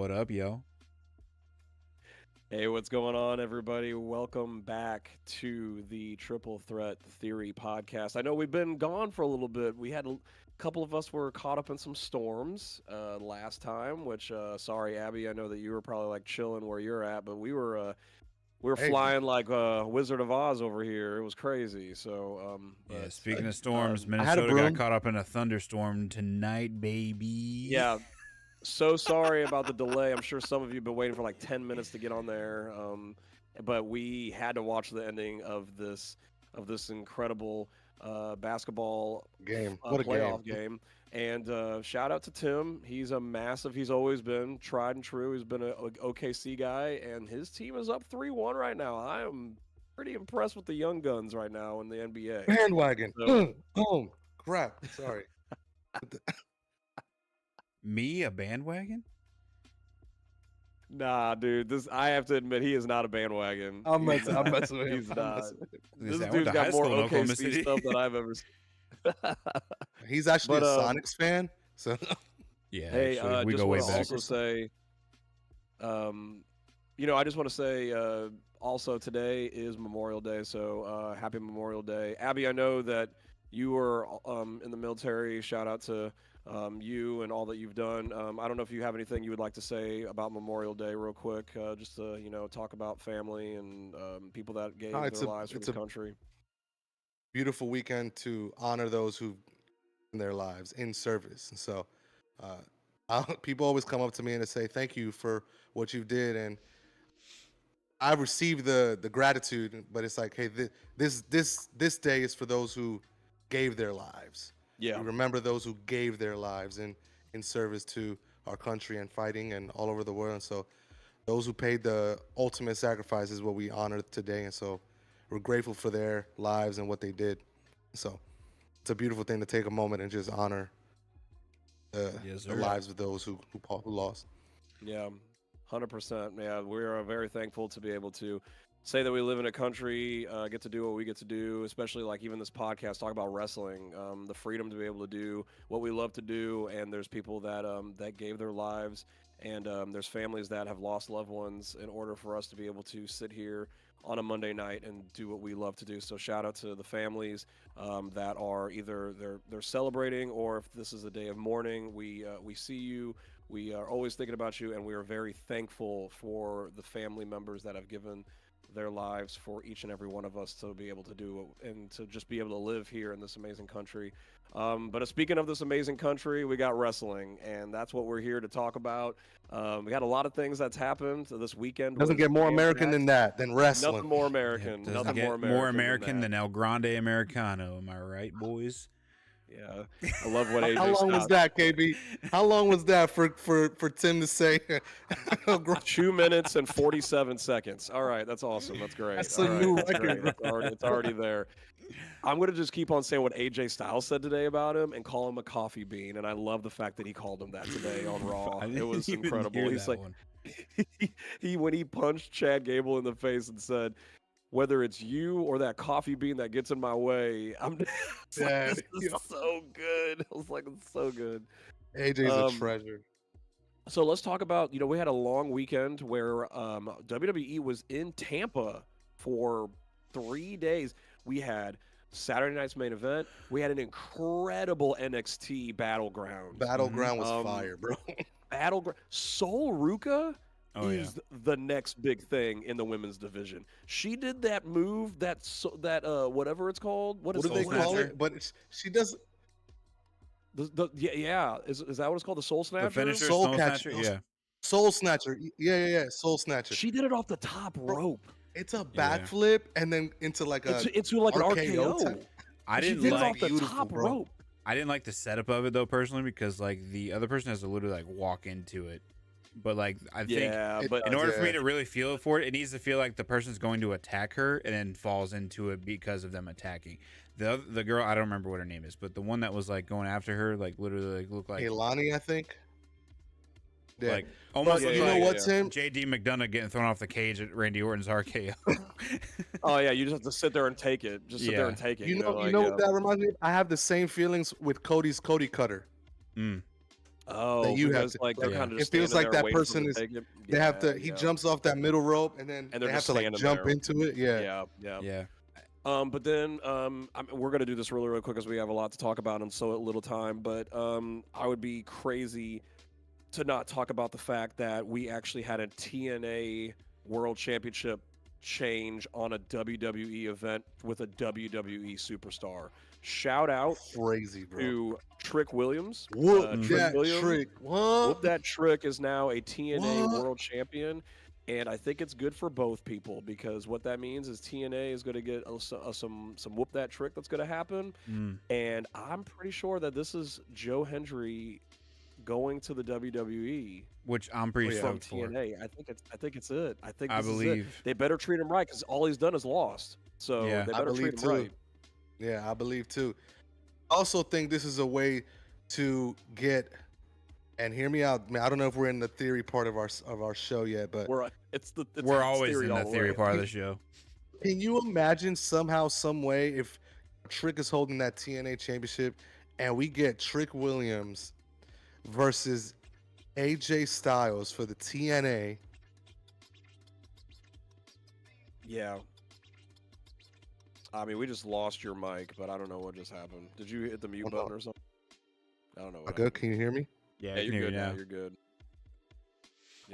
What up, yo? Hey, what's going on, everybody? Welcome back to the Triple Threat Theory podcast. I know we've been gone for a little bit. We had a couple of us were caught up in some storms last time, which sorry, Abby, I know that you were probably like chilling where you're at, but we were Hey, flying like Wizard of Oz over here. It was crazy. So, Yeah, but speaking of storms, I had a Minnesota got broom. caught up in a thunderstorm tonight, baby. yeah. So sorry about the delay. I'm sure some of you have been waiting for like 10 minutes to get on there. But we had to watch the ending of this incredible basketball Game. What a playoff game. And shout out to Tim. He's always been tried and true. He's been an OKC guy, and his team is up 3-1 right now. I am pretty impressed with the young guns right now in the NBA. Bandwagon. So- Oh, crap. Sorry. Me, a bandwagon? Nah, dude, I have to admit, he is not a bandwagon. I'm He's messing not. with him. He's not. This I went dude's to got high more school in Oklahoma OKC City. stuff than I've ever seen. He's actually But, a Sonics fan. So Yeah, Hey, actually, we just go way want to back. also say, I just want to say, also today is Memorial Day, so happy Memorial Day, Abby. I know that you were in the military. Shout out to you and all that you've done. I don't know if you have anything you would like to say about Memorial Day, real quick, just to talk about family and people that gave No, their lives for this country. beautiful weekend to honor those who've in their lives in service. And so people always come up to me and they say, thank you for what you did. And I received the gratitude, but it's like, hey, this day is for those who gave their lives. Yeah, We remember those who gave their lives in service to our country and fighting and all over the world. And so those who paid the ultimate sacrifice is what we honor today. And so we're grateful for their lives and what they did. So it's a beautiful thing to take a moment and just honor Yes, the sir. lives of those who lost. yeah, 100%. Yeah, we are very thankful to be able to say that we live in a country, get to do what we get to do, especially like even this podcast, talk about wrestling, the freedom to be able to do what we love to do. And there's people that gave their lives, and there's families that have lost loved ones in order for us to be able to sit here on a Monday night and do what we love to do. So shout out to the families that are either they're celebrating, or if this is a day of mourning, we see you. We are always thinking about you, and we are very thankful for the family members that have given their lives for each and every one of us to be able to do and to just be able to live here in this amazing country. But speaking of this amazing country, we got wrestling, and that's what we're here to talk about. We had a lot of things that's happened this weekend. Doesn't was get more jam-packed. American than wrestling. Nothing more Yeah, American. doesn't Nothing get more American than El Grande Americano. Am I right, boys? Yeah, I love what How AJ long was Styles. that, KB? How long was that for Tim to say? 2 minutes and 47 seconds. All right, that's awesome. That's great. That's All a right, new that's record, great. It's already there. I'm gonna just keep on saying what AJ Styles said today about him and call him a coffee bean, and I love the fact that he called him that today on Raw. I It didn't was even incredible. hear He's that like, one. he when he punched Chad Gable in the face and said, "Whether it's you or that coffee bean that gets in my way," I'm it's like, Yeah, this is so good. I was like, it's so good. AJ's Um, a treasure. So let's talk about, we had a long weekend where WWE was in Tampa for 3 days. We had Saturday night's main event. We had an incredible NXT Battleground. Battleground was Um, fire, bro. Battleground. Sol Ruka Oh yeah. is the next big thing in the women's division. She did that move, that whatever it's called. What is What do they Soul call Snatcher? it? But she does yeah. Is that what it's called? The Soul Snatcher? The finisher, Soul Soul Catcher. Snatcher. Yeah. Soul Snatcher. Yeah. Soul Snatcher. She did it off the top rope. It's a Yeah. backflip and then into like a Into like an RKO RKO. type. I She didn't did it like. off the beautiful, top bro. rope. I didn't like the setup of it though personally, because like the other person has to literally like walk into it. But like I think Yeah, It but in order for me yeah. to really feel it for it, it needs to feel like the person's going to attack her and then falls into it because of them attacking. The girl, I don't remember what her name is, but the one that was like going after her, like literally like looked like Kaylani, I think. Yeah. like almost Yeah, you yeah, know yeah, what, yeah. Tim? JD McDonough getting thrown off the cage at Randy Orton's RKO. oh yeah, you just have to sit there and take it. Just sit there Yeah. and take it. You know like, what that reminds me of? I have the same feelings with Cody's Cody Cutter. Mm. Oh, you have because to like they're Yeah. kind of it just feels standing like there that waiting for person them is to take it. they have to he Yeah. jumps off that middle rope and then And they they're have just to like standing jump there. into it. Yeah. Yeah. Yeah. But then we're gonna do this really, really quick because we have a lot to talk about in so little time. But I would be crazy to not talk about the fact that we actually had a TNA World Championship change on a WWE event with a WWE superstar. Shout out Crazy, bro. to Trick Williams. Whoop Mhm. Trick that Williams. trick. What? Whoop that Trick is now a TNA What? World Champion. And I think it's good for both people because what that means is TNA is going to get some whoop that trick that's going to happen. Mm. And I'm pretty sure that this is Joe Hendry going to the WWE Which I'm pretty from stoked for. TNA. I think it's it. I think I this is it. believe. They better treat him right because all he's done is lost. So Yeah. they I better believe treat him too. right. Yeah, I believe too. I also think this is a way to get and hear me out. Man, I don't know if we're in the theory part of our show yet, but We're always theory in all the the theory way. part of the show. can you imagine somehow, some way, if Trick is holding that TNA championship and we get Trick Williams versus AJ Styles for the TNA? Yeah. I mean, we just lost your mic, but I don't know what just happened. Did you hit the mute Hold button on. or something? I don't know. Am What I good? Can you hear me? Yeah, Yeah, I can you're hear good you now. now. You're good.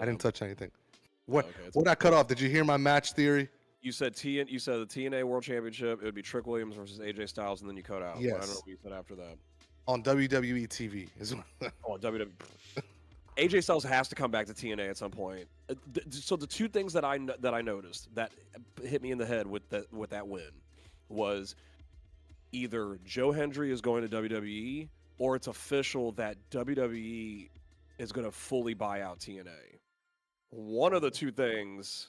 I didn't touch anything. What? Okay, it's What I cut off? Did you hear my match theory? You said You said the TNA World Championship. It would be Trick Williams versus AJ Styles, and then you cut out. Yes. I don't know what you said after that. On WWE TV. Oh, WWE. AJ Styles has to come back to TNA at some point. So the two things that I noticed that hit me in the head with that win was either Joe Hendry is going to WWE or it's official that WWE is going to fully buy out TNA. One of the two things.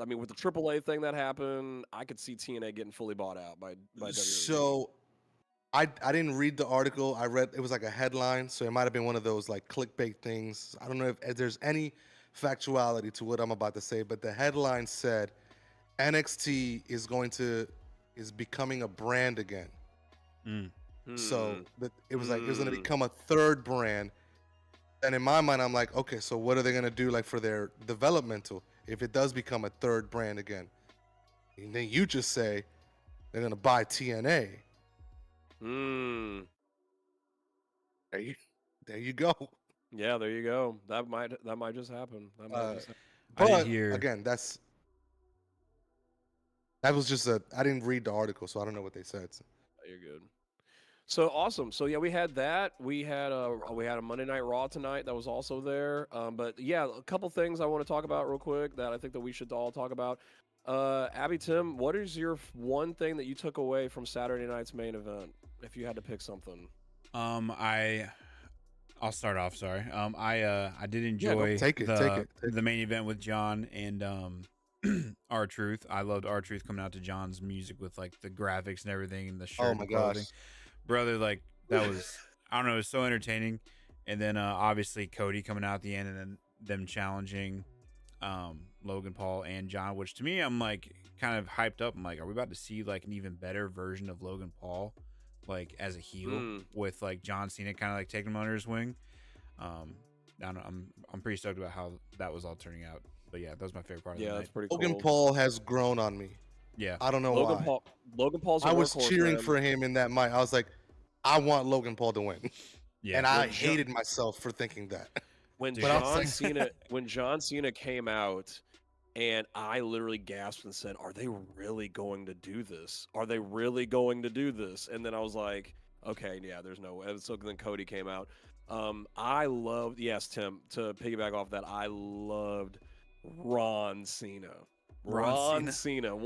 I mean, with the AAA thing that happened, I could see TNA getting fully bought out by WWE. So I didn't read the article. I read it was like a headline, so it might have been one of those like clickbait things. I don't know if there's any factuality to what I'm about to say, but the headline said NXT is becoming a brand again. Mm. So it was like it was going to become a third brand. And in my mind, I'm like, okay, so what are they going to do like for their developmental if it does become a third brand again? And then you just say they're going to buy TNA. Hmm. There you go. Yeah, there you go. That might just happen. That might just happen. I did But hear. again, that was just I didn't read the article, so I don't know what they said. So. You're good. So awesome. So yeah, we had that. We had a Monday Night Raw tonight that was also there. But yeah, a couple things I want to talk about real quick that I think that we should all talk about. Abby, Tim, what is your one thing that you took away from Saturday night's main event? If you had to pick something. I'll start off. Sorry. I did enjoy take it. the main event with John and R-Truth. I loved R-Truth coming out to John's music with like the graphics and everything and the shirt. Oh my and clothing. gosh, Brother, like that was I don't know, it was so entertaining. And then obviously Cody coming out at the end and then them challenging Logan Paul and John, which to me I'm like kind of hyped up. I'm like, are we about to see like an even better version of Logan Paul like as a heel with like John Cena kind of like taking him under his wing? I don't know, I'm pretty stoked about how that was all turning out. But yeah, that was my favorite part of the night. That's pretty cool. Logan Paul has grown on me. Yeah. I don't know why. Logan Paul's a I was workhorse, cheering man. for him in that match. I was like, I want Logan Paul to win. Yeah. And I hated myself for thinking that. When Dude. John Cena came out, and I literally gasped and said, "Are they really going to do this? Are they really going to do this?" And then I was like, "Okay, yeah, there's no way." And so then Cody came out. I loved, yes, Tim, to piggyback off that, I loved Ron Cena. Ron Cena.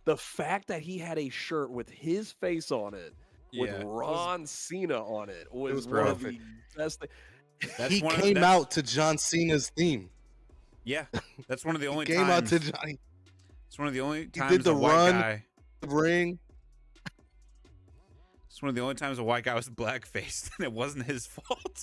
The fact that he had a shirt with his face on it, with Ron Cena on it, was one of the best things. He came out to John Cena's theme. Yeah, that's one of the only Came times. out to Johnny. It's one of the only times did the a white run. guy. Ring. It's one of the only times a white guy was black-faced, and it wasn't his fault.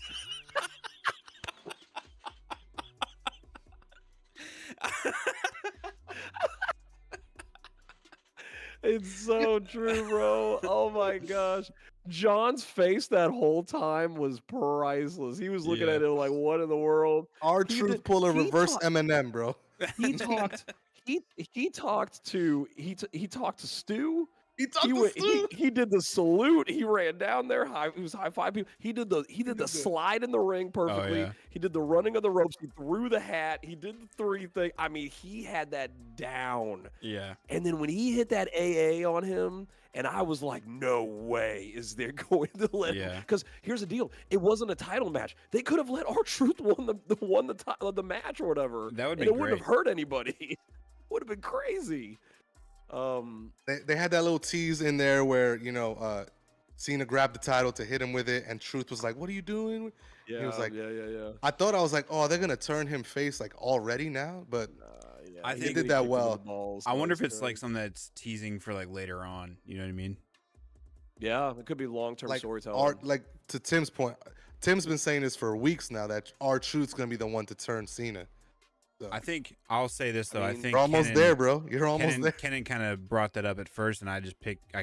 It's so true, bro. Oh my gosh. John's face that whole time was priceless. He was looking Yeah. at it like, what in the world? Our He truth did pull a he reverse talked Eminem, bro. he talked he talked to he talked to Stu. He He talked to went Stu. he did the salute. He ran down there, he was high five people. He did the slide in the ring Oh perfectly. yeah. He did the running of the ropes. He threw the hat. He did the 3 thing. I mean, he had that down. Yeah. And then when he hit that AA on him, and I was like, no way is they're going to let him. Yeah. Because here's the deal. It wasn't a title match. They could have let R-Truth won the match or whatever. That would and be it wouldn't great. have hurt anybody. Would have been crazy. They had that little tease in there where, Cena grabbed the title to hit him with it, and Truth was like, "What are you doing?" Yeah, He was like, yeah. I thought, I was like, "Oh, they're gonna turn him face like already now," but Yeah, I he think did he that kicked him in well. the balls. I That wonder was if it's good. like something that's teasing for like later on. You know what I mean? Yeah, it could be long-term like storytelling. like to Tim's point, Tim's been saying this for weeks now that R-Truth's gonna be the one to turn Cena. So I think I'll say this though. I mean, think you're almost Kenyn- there, bro. You're almost there. Kenyn kind of brought that up at first, and I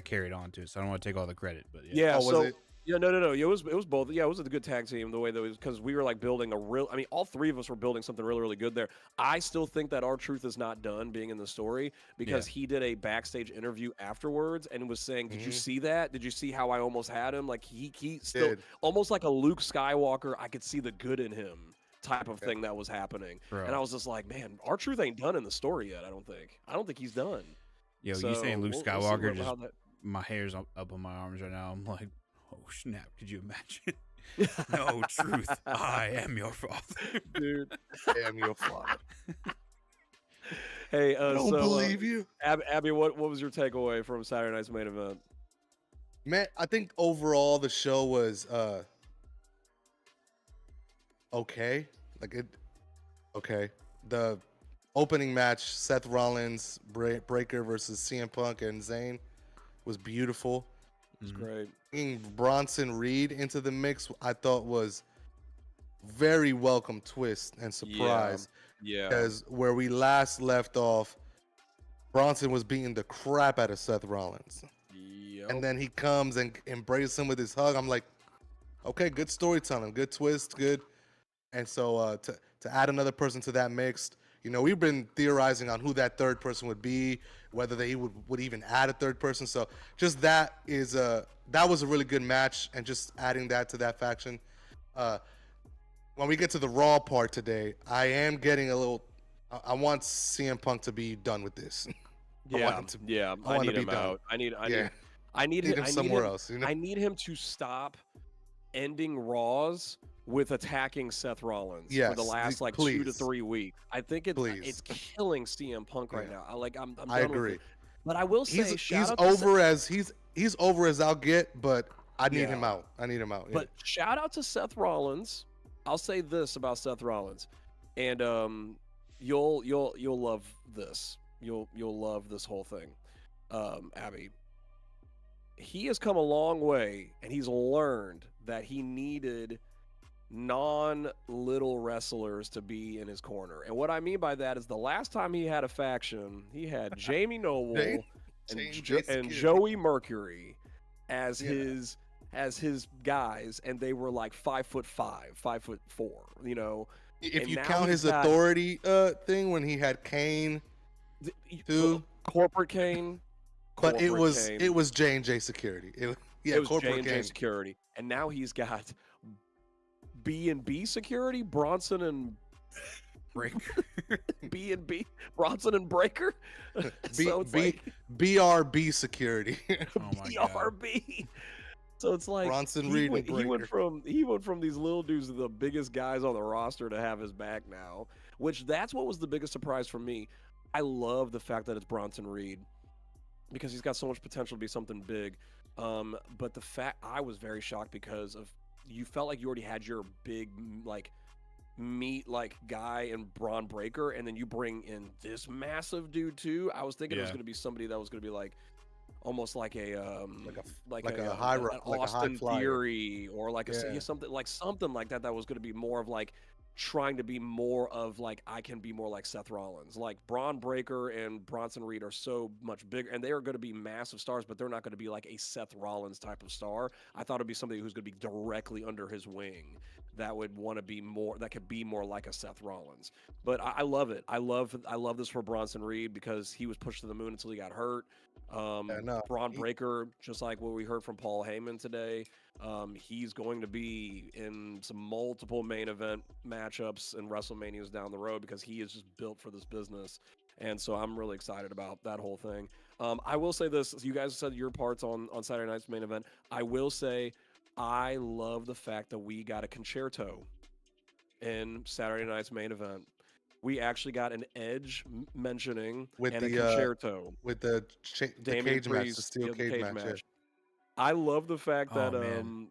carried on to it. So I don't want to take all the credit, but yeah. Yeah, Oh, was so it? yeah, no. It was both. Yeah, it was a good tag team the way that was because we were like building a real. I mean, all 3 of us were building something really, really good there. I still think that R-Truth is not done being in the story because he did a backstage interview afterwards and was saying, "Did you see that? Did you see how I almost had him? Like he still Did. almost like a Luke Skywalker. I could see the good in him." Type of thing that was happening, Bro. and I was just like, "Man, R-Truth ain't done in the story yet. I don't think he's done." Yo, So, you saying Luke we'll see Skywalker? how Just that- my hair's up on my arms right now. I'm like, oh snap! Could you imagine? No truth. I am your father. dude. Damn, your father. Hey, I don't believe you, Abby. What was your takeaway from Saturday night's main event? man. I think overall the show was okay. Okay. The opening match, Seth Rollins, Breaker versus CM Punk and Zayn, was beautiful. It's great. Bringing Bronson Reed into the mix, I thought was very welcome twist and surprise. Yeah. Because where we last left off, Bronson was beating the crap out of Seth Rollins. Yep. And then he comes and embraces him with his hug. I'm like, okay, good storytelling, good twist, good. And so to add another person to that mix, we've been theorizing on who that third person would be, whether they would even add a third person. So just that was a really good match, and just adding that to that faction. When we get to the Raw part today, I am getting a little. I want CM Punk to be done with this. I want him to be him done. out. I need him somewhere else. I need him to stop ending Raws with attacking Seth Rollins for the last like 2 to 3 weeks. I think it's killing CM Punk right now. I'm done I with agree. it. But I will say, he's over as I'll get, but I need him out. But shout out to Seth Rollins. I'll say this about Seth Rollins, and you'll love this. You'll love this whole thing, Abby. He has come a long way, and he's learned that he needed non-little wrestlers to be in his corner. And what I mean by that is the last time he had a faction, he had Jamie Noble and Joey Mercury as his guys, and they were like 5'5", 5'4", If and you now count he's his authority thing when he had Kane too, corporate Kane. But it was J&J Security. It was corporate J&J Security, and now he's got B&B Security, Bronson and Breaker. B&B, Bronson and Breaker. So it's like BRB Security. Oh my God. BRB. So it's like Bronson Reed and he went from these little dudes to the biggest guys on the roster to have his back now, which that's what was the biggest surprise for me. I love the fact that it's Bronson Reed because he's got so much potential to be something big. But the fact I was very shocked because of you felt like you already had your big like meat like guy and Braun Breaker, and then you bring in this massive dude too. I was thinking it was going to be somebody that was going to be like almost like a Austin Theory or like something like that was going to be more of like trying to be more of like, I can be more like Seth Rollins. Like Braun Breaker and Bronson Reed are so much bigger, and they are going to be massive stars, but they're not going to be like a Seth Rollins type of star. I thought it'd be somebody who's going to be directly under his wing that would want to be more, that could be more like a Seth Rollins. But I love it. I love this for Bronson Reed because he was pushed to the moon until he got hurt. no, Braun Breaker, just like what we heard from Paul Heyman today, he's going to be in some multiple main event matchups and WrestleManias down the road because he is just built for this business. And so I'm really excited about that whole thing. I will say this: you guys said your parts on Saturday night's main event. I will say I love the fact that we got a concerto in Saturday night's main event. We actually got an Edge mentioning with and a the concerto. with the Damian cage match, the Priest, steel the cage match. Yeah. I love the fact Oh, that man.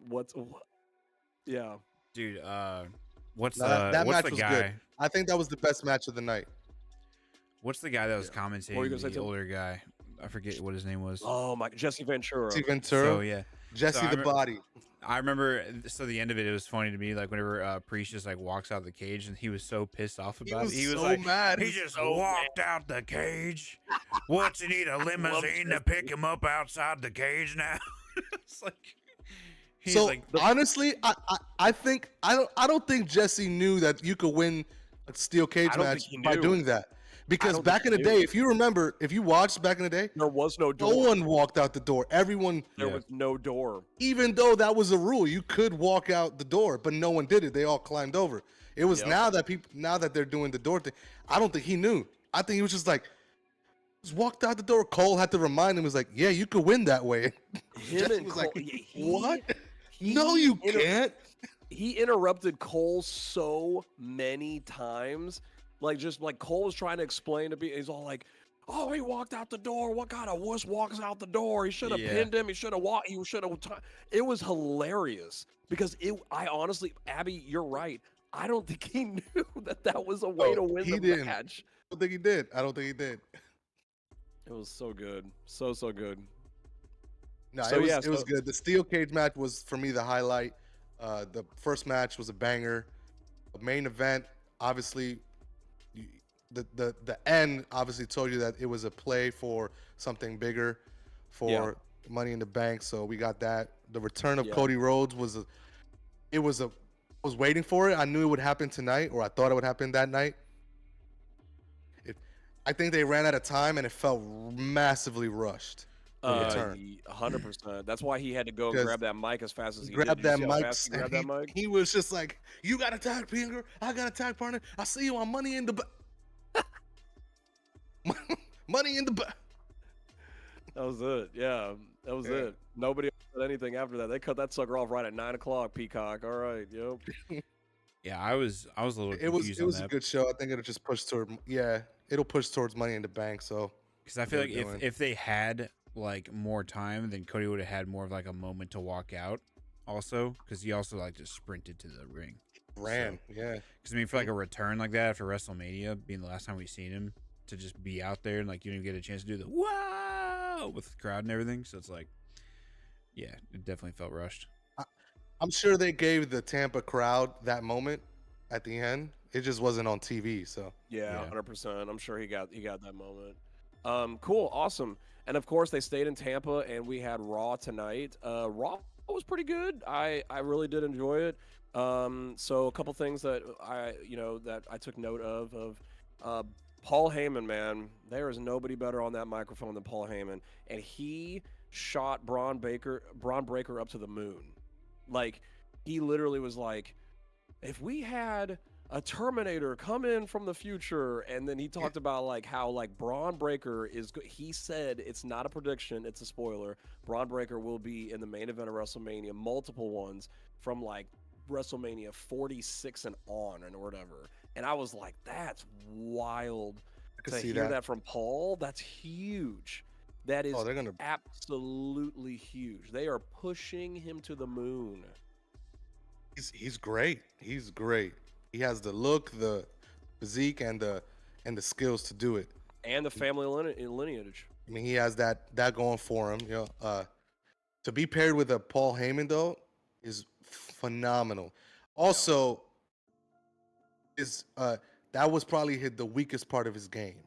yeah. Dude, what's No, that what's match the was guy? good. I think that was the best match of the night. What's the guy that was Yeah. What were you commentating? gonna say, The Tim? older guy. I forget what his name was. Oh my, Jesse Ventura. Jesse Ventura, So yeah, Jesse so the Body. I remember. So the end of it was funny to me. Like whenever Priest just like walks out the cage, and he was so pissed off about it. He was so like, mad. he just walked out the cage. What's he need a limousine to Jesse. pick him up outside the cage now? It's like he's So like honestly, I think I don't think Jesse knew that you could win a steel cage I don't match think he by knew. doing that. Because don't back in think the he day, knew. if you remember, if you watched back in the day, There was no no door. one walked out the door. Everyone, There Yeah. was no door. even though that was a rule, you could walk out the door, but no one did it. They all climbed over. It was Yep. now that they're doing the door thing. I don't think he knew. I think he was just like, just walked out the door. Cole had to remind him. He was like, yeah, you could win that way. Him Jesse and was Cole. like, what? No, he you inter- can't. He interrupted Cole so many times. Like, just like Cole was trying to explain to me, he's all like, "Oh, he walked out the door. What kind of wuss walks out the door? He should have Yeah. pinned him. He should have walked. He should have." It was hilarious because I honestly, Abby, you're right. I don't think he knew that was a way to win he the didn't. match. I don't think he did. I don't think he did. It was so good, so good. No, So, it was yeah, it was so- good. The steel cage match was for me the highlight. The first match was a banger. The main event, obviously, the end obviously told you that it was a play for something bigger, for Yeah. Money in the Bank. So we got that. The return of Yeah. Cody Rhodes was I was waiting for it. I knew it would happen tonight, or I thought it would happen that night. I think they ran out of time, and it felt massively rushed. The return. 100%. That's why he had to go and Because grab that mic as fast as he Grab did. Did you that see how mic. fast he and grabbed that mic? He was just like, "You got a tag, Pinger. I got a tag partner. I see you on Money in the Money in the That was it. Yeah, that was Yeah. it. Nobody said anything after that. They cut that sucker off right at 9 o'clock. Peacock. All right. Yep. yeah. I was a little It was confused it was on a that good show. I think it'll just push toward it'll push towards Money in the Bank. So because I feel they like were doing. if they had like more time, then Cody would have had more of like a moment to walk out. Also, because he also like just sprinted to the ring. ran, yeah. Because I mean, for like a return like that after WrestleMania being the last time we've seen him, to just be out there and like you don't even get a chance to do the wow with the crowd and everything. So it's like, yeah, it definitely felt rushed. I'm sure they gave the Tampa crowd that moment at the end. It just wasn't on TV. So Yeah, Yeah. 100%. I'm sure he got that moment. Cool, awesome. And of course, they stayed in Tampa, and we had Raw tonight. Raw was pretty good. I really did enjoy it. So a couple things that I took note of. Paul Heyman, man, there is nobody better on that microphone than Paul Heyman, and he shot Braun Breaker up to the moon. Like, he literally was like, if we had a Terminator come in from the future, and then he talked about like how like Braun Breaker he said it's not a prediction, it's a spoiler. Braun Breaker will be in the main event of WrestleMania, multiple ones from like WrestleMania 46 and on or whatever. And I was like, that's wild I could to see hear that. that from Paul. That's huge. That is Oh, they're gonna. absolutely huge. They are pushing him to the moon. He's great. He's great. He has the look, the physique, and the skills to do it. And the family lineage. I mean, he has that going for him. To be paired with a Paul Heyman though is phenomenal. Also, is that was probably the weakest part of his game,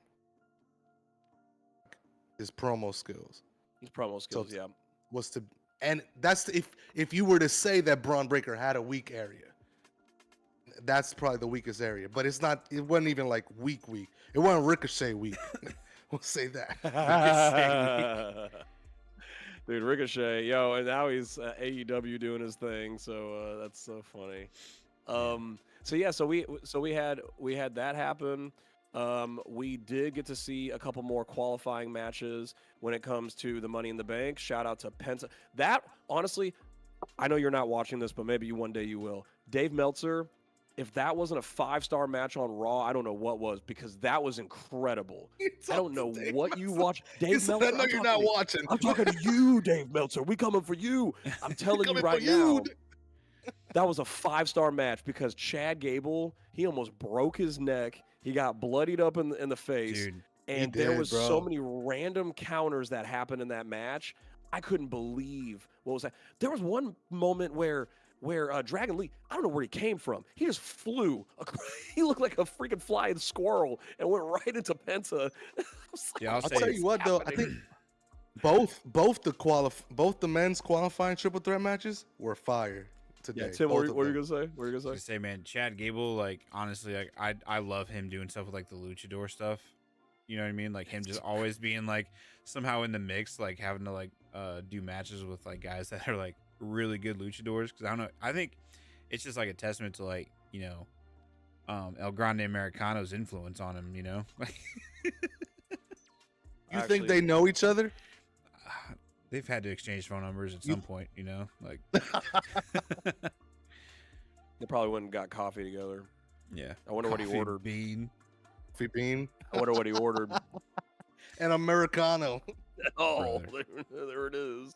his promo skills. His promo skills, yeah. Was to, and that's if you were to say that Braun Breaker had a weak area, that's probably the weakest area. But it's not. It wasn't even like weak. It wasn't Ricochet weak. We'll say that. Ricochet weak. Dude, Ricochet, yo, and now he's AEW doing his thing, so that's so funny. So we had that happen. We did get to see a couple more qualifying matches when it comes to the Money in the Bank. Shout out to Penta. That, honestly, I know you're not watching this, but maybe one day you will. Dave Meltzer, if that wasn't a 5-star match on Raw, I don't know what was, because that was incredible. I don't know what you watched. Dave Meltzer, I know you're not watching. I'm talking to you, Dave Meltzer. We coming for you. I'm telling you right now. That was a 5-star match because Chad Gable, he almost broke his neck. He got bloodied up in the face. Dude, and there was so many random counters that happened in that match. I couldn't believe what was that. There was one moment where Dragon Lee, I don't know where he came from. He just flew. He looked like a freaking flying squirrel and went right into Penta. Yeah, I'll tell you what though. I think both the men's qualifying triple threat matches were fire today. Yeah, Tim, what are you gonna say? What are you gonna say? Man, Chad Gable, like, honestly, like I love him doing stuff with like the luchador stuff. You know what I mean? Like him just always being like somehow in the mix, like having to like do matches with like guys that are like really good luchadors. Because I don't know, I think it's just like a testament to like, you know, El Grande Americano's influence on him. You know, you think they know each other? They've had to exchange phone numbers at some point, you know, like they probably went and got coffee together. Yeah. I wonder what he ordered. Coffee bean. I wonder what he ordered. An Americano. Oh, there it is.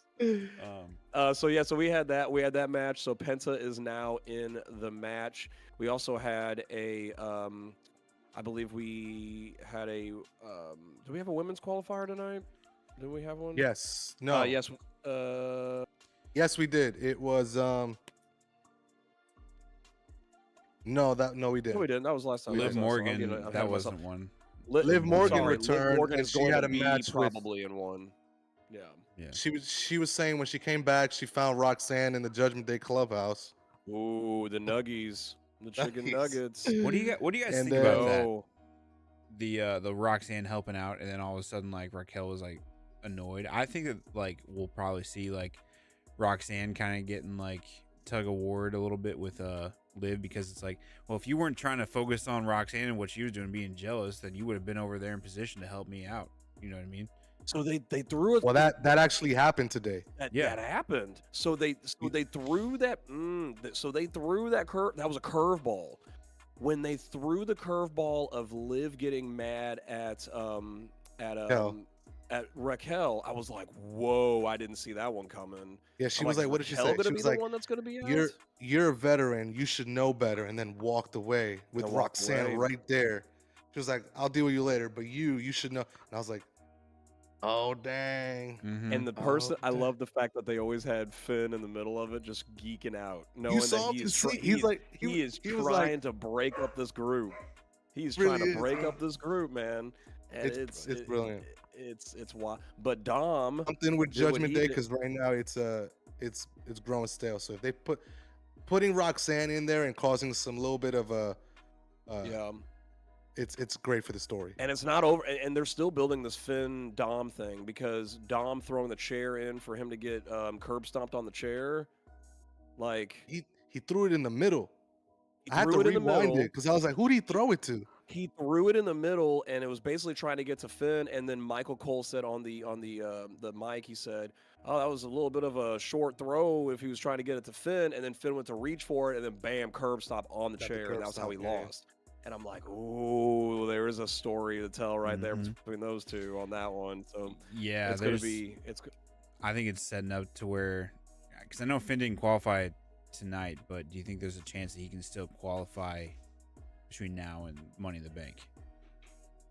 So we had that match. So Penta is now in the match. We also had a I believe we had a do we have a women's qualifier tonight? Do we have one? Yes. No. Yes. Yes, we did. It was No, we didn't. No, we didn't. That was last time. Liv Morgan, that wasn't one. Liv Morgan returned. Liv Morgan and she had a match probably in one. Yeah. She was saying when she came back, she found Roxanne in the Judgment Day clubhouse. Ooh, the nuggies, the chicken nuggets. What do you guys think about that? The Roxanne helping out, and then all of a sudden, like, Raquel was like annoyed. I think that like we'll probably see like Roxanne kind of getting like tug of war a little bit with Liv, because it's like, well, if you weren't trying to focus on Roxanne and what she was doing, being jealous, then you would have been over there in position to help me out. You know what I mean? So they threw it. Well, that actually happened today. That happened. So they threw that. So they threw that curve. That was a curveball. When they threw the curveball of Liv getting mad at Raquel, I was like, "Whoa! I didn't see that one coming." Yeah, she was like, "What did she say?" She was the like, one that's gonna be out? You're a veteran. You should know better." And then walked away with Roxanne right there. She was like, "I'll deal with you later, but you should know." And I was like, "Oh dang!" Mm-hmm. And the person, I love the fact that they always had Finn in the middle of it, just geeking out, knowing that he is trying to break up this group. He's trying to break up this group, man. And it's brilliant. It's wild. But Dom, something with Judgment Day, because right now it's growing stale. So if they putting Roxanne in there and causing some little bit of a it's great for the story. And it's not over, and they're still building this Finn Dom thing, because Dom throwing the chair in for him to get curb stomped on the chair, like he threw it in the middle. I had to rewind it because I was like, who did he throw it to? He threw it in the middle, and it was basically trying to get to Finn. And then Michael Cole said on the mic, he said, "Oh, that was a little bit of a short throw if he was trying to get it to Finn." And then Finn went to reach for it, and then bam, curb stop on the chair, and that was how he lost. And I'm like, "Ooh, there is a story to tell right there between those two on that one." So yeah, it's gonna be. I think it's setting up to where, because I know Finn didn't qualify tonight, but do you think there's a chance that he can still qualify between now and Money in the Bank?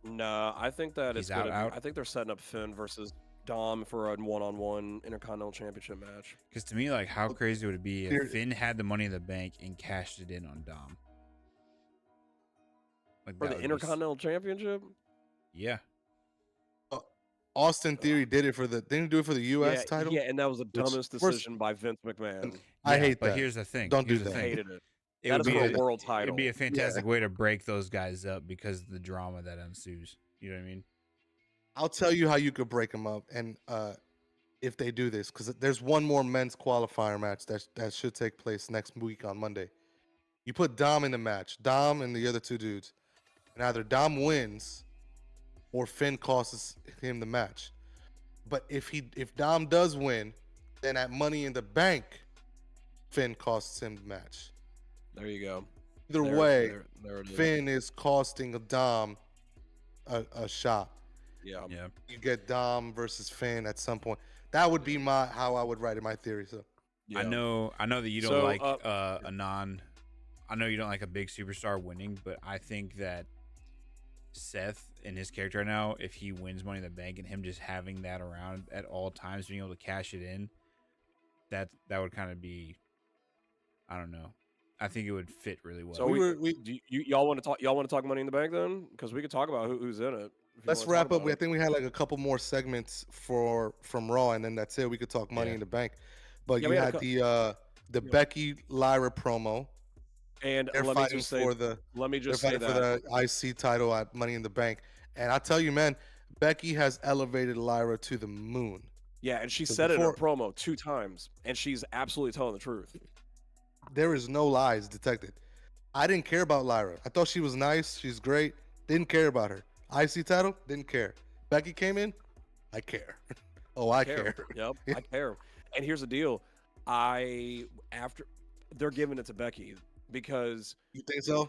No, I think that it's out. I think they're setting up Finn versus Dom for a one-on-one Intercontinental Championship match. Because to me, like, how crazy would it be if Finn had the Money in the Bank and cashed it in on Dom? Like For that the would be Intercontinental Championship? yeah. Uh, Austin Theory did it for the. Didn't he do it for the U.S. title? Yeah, and that was the Which dumbest first, decision by Vince McMahon. I Yeah, hate but that. here's the thing. Don't Here's do the that. thing. Hated it. It That would is be for Don't a do that. world title. It'd be a fantastic way to break those guys up because of the drama that ensues. You know what I mean? I'll tell you how you could break them up, and if they do this, because there's one more men's qualifier match that should take place next week on Monday. You put Dom in the match, Dom and the other two dudes, and either Dom wins or Finn costs him the match. But if Dom does win, then at Money in the Bank, Finn costs him the match. There you go. Either way, there it is. Finn is costing a Dom a shot. Yeah. Yeah. You get Dom versus Finn at some point. That would be how I would write it, my theory. So Yeah. I know that you don't So, like I know you don't like a big superstar winning, but I think that Seth and his character right now, if he wins Money in the Bank and him just having that around at all times, being able to cash it in, that would kind of be, I don't know. I think it would fit really well. So y'all want to talk? Y'all want to talk Money in the Bank then? Because we could talk about who's in it. let's wrap up. I think we had like a couple more segments from Raw, and then that's it. We could talk Money in the Bank, but Yeah, you we had had the Becky Lyra promo. And They're let me fighting just say, for the let me they're just say fighting for that the IC title at Money in the Bank, and I tell you, man, Becky has elevated Lyra to the moon. yeah, and she So said it in her promo 2 times, and she's absolutely telling the truth. There is no lies detected. I didn't care about Lyra. I thought she was nice. She's great. Didn't care about her. IC title, didn't care. Becky came in, I care. Oh, I care. Yep, I care. And here's the deal: after they're giving it to Becky because You think so?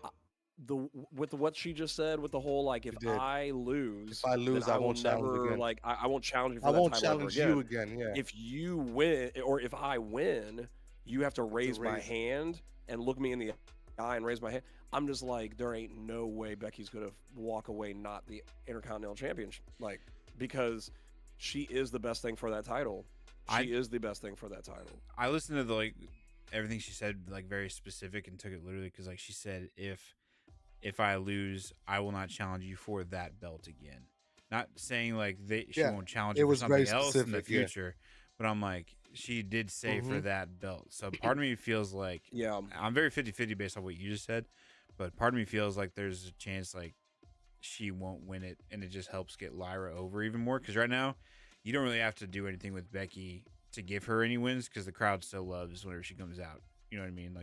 with what she just said, with the whole like, if I lose, then I won't challenge never again. like I won't challenge you for I that won't title ever challenge again. you again. Yeah. If you win, or if I win, you have to raise my raise it. hand and look me in the eye and raise my hand. I'm just like, there ain't no way Becky's gonna walk away not the Intercontinental Champion, like, because she is the best thing for that title. She is the best thing for that title. I listened to the everything she said very specific and took it literally because she said if I lose, I will not challenge you for that belt again. Not saying she won't challenge you for something else in the future, but I'm like, she did say for that belt. So part of me feels like I'm very 50-50 based on what you just said, but part of me feels like there's a chance she won't win it, and it just helps get Lyra over even more. Because right now, you don't really have to do anything with Becky to give her any wins because the crowd still loves whenever she comes out. You know what I mean?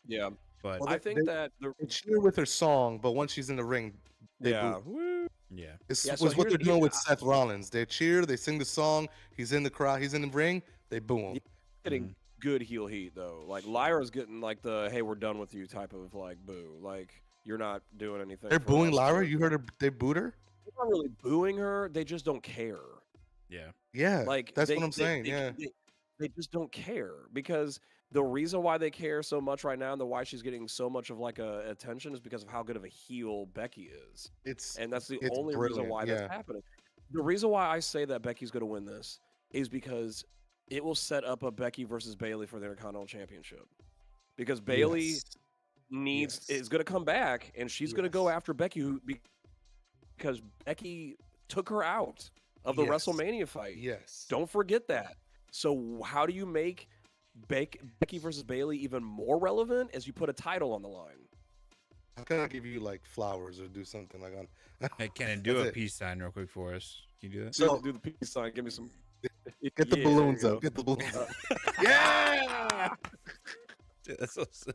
Yeah. But I think that they cheer with her song, but once she's in the ring, they boo. Woo. yeah, It's so what they're here's- doing with Seth Rollins. They cheer, they sing the song. He's in the crowd, he's in the ring. They boo him. Getting good heel heat though. Like Lyra's getting like the "Hey, we're done with you" type of boo. Like, you're not doing anything. They're for booing us. Lyra. You heard her? They booed her. They're not really booing her. They just don't care. yeah. Yeah, Like, that's what I'm saying. they just don't care, because the reason why they care so much right now and why she's getting so much of attention is because of how good of a heel Becky is. And that's the only reason why that's happening. The reason why I say that Becky's going to win this is because it will set up a Becky versus Bayley for the Intercontinental Championship. Because Bayley is going to come back, and she's going to go after Becky because Becky took her out of the WrestleMania fight. Yes. Don't forget that. So how do you make Becky versus Bayley even more relevant? As you put a title on the line. How can I give you flowers or do something on? Hey, Kenyn, do a peace sign real quick for us. Can you do that? So do the peace sign. Give me some. Get the balloons up. Get the balloons up. Yeah. Dude, that's so silly.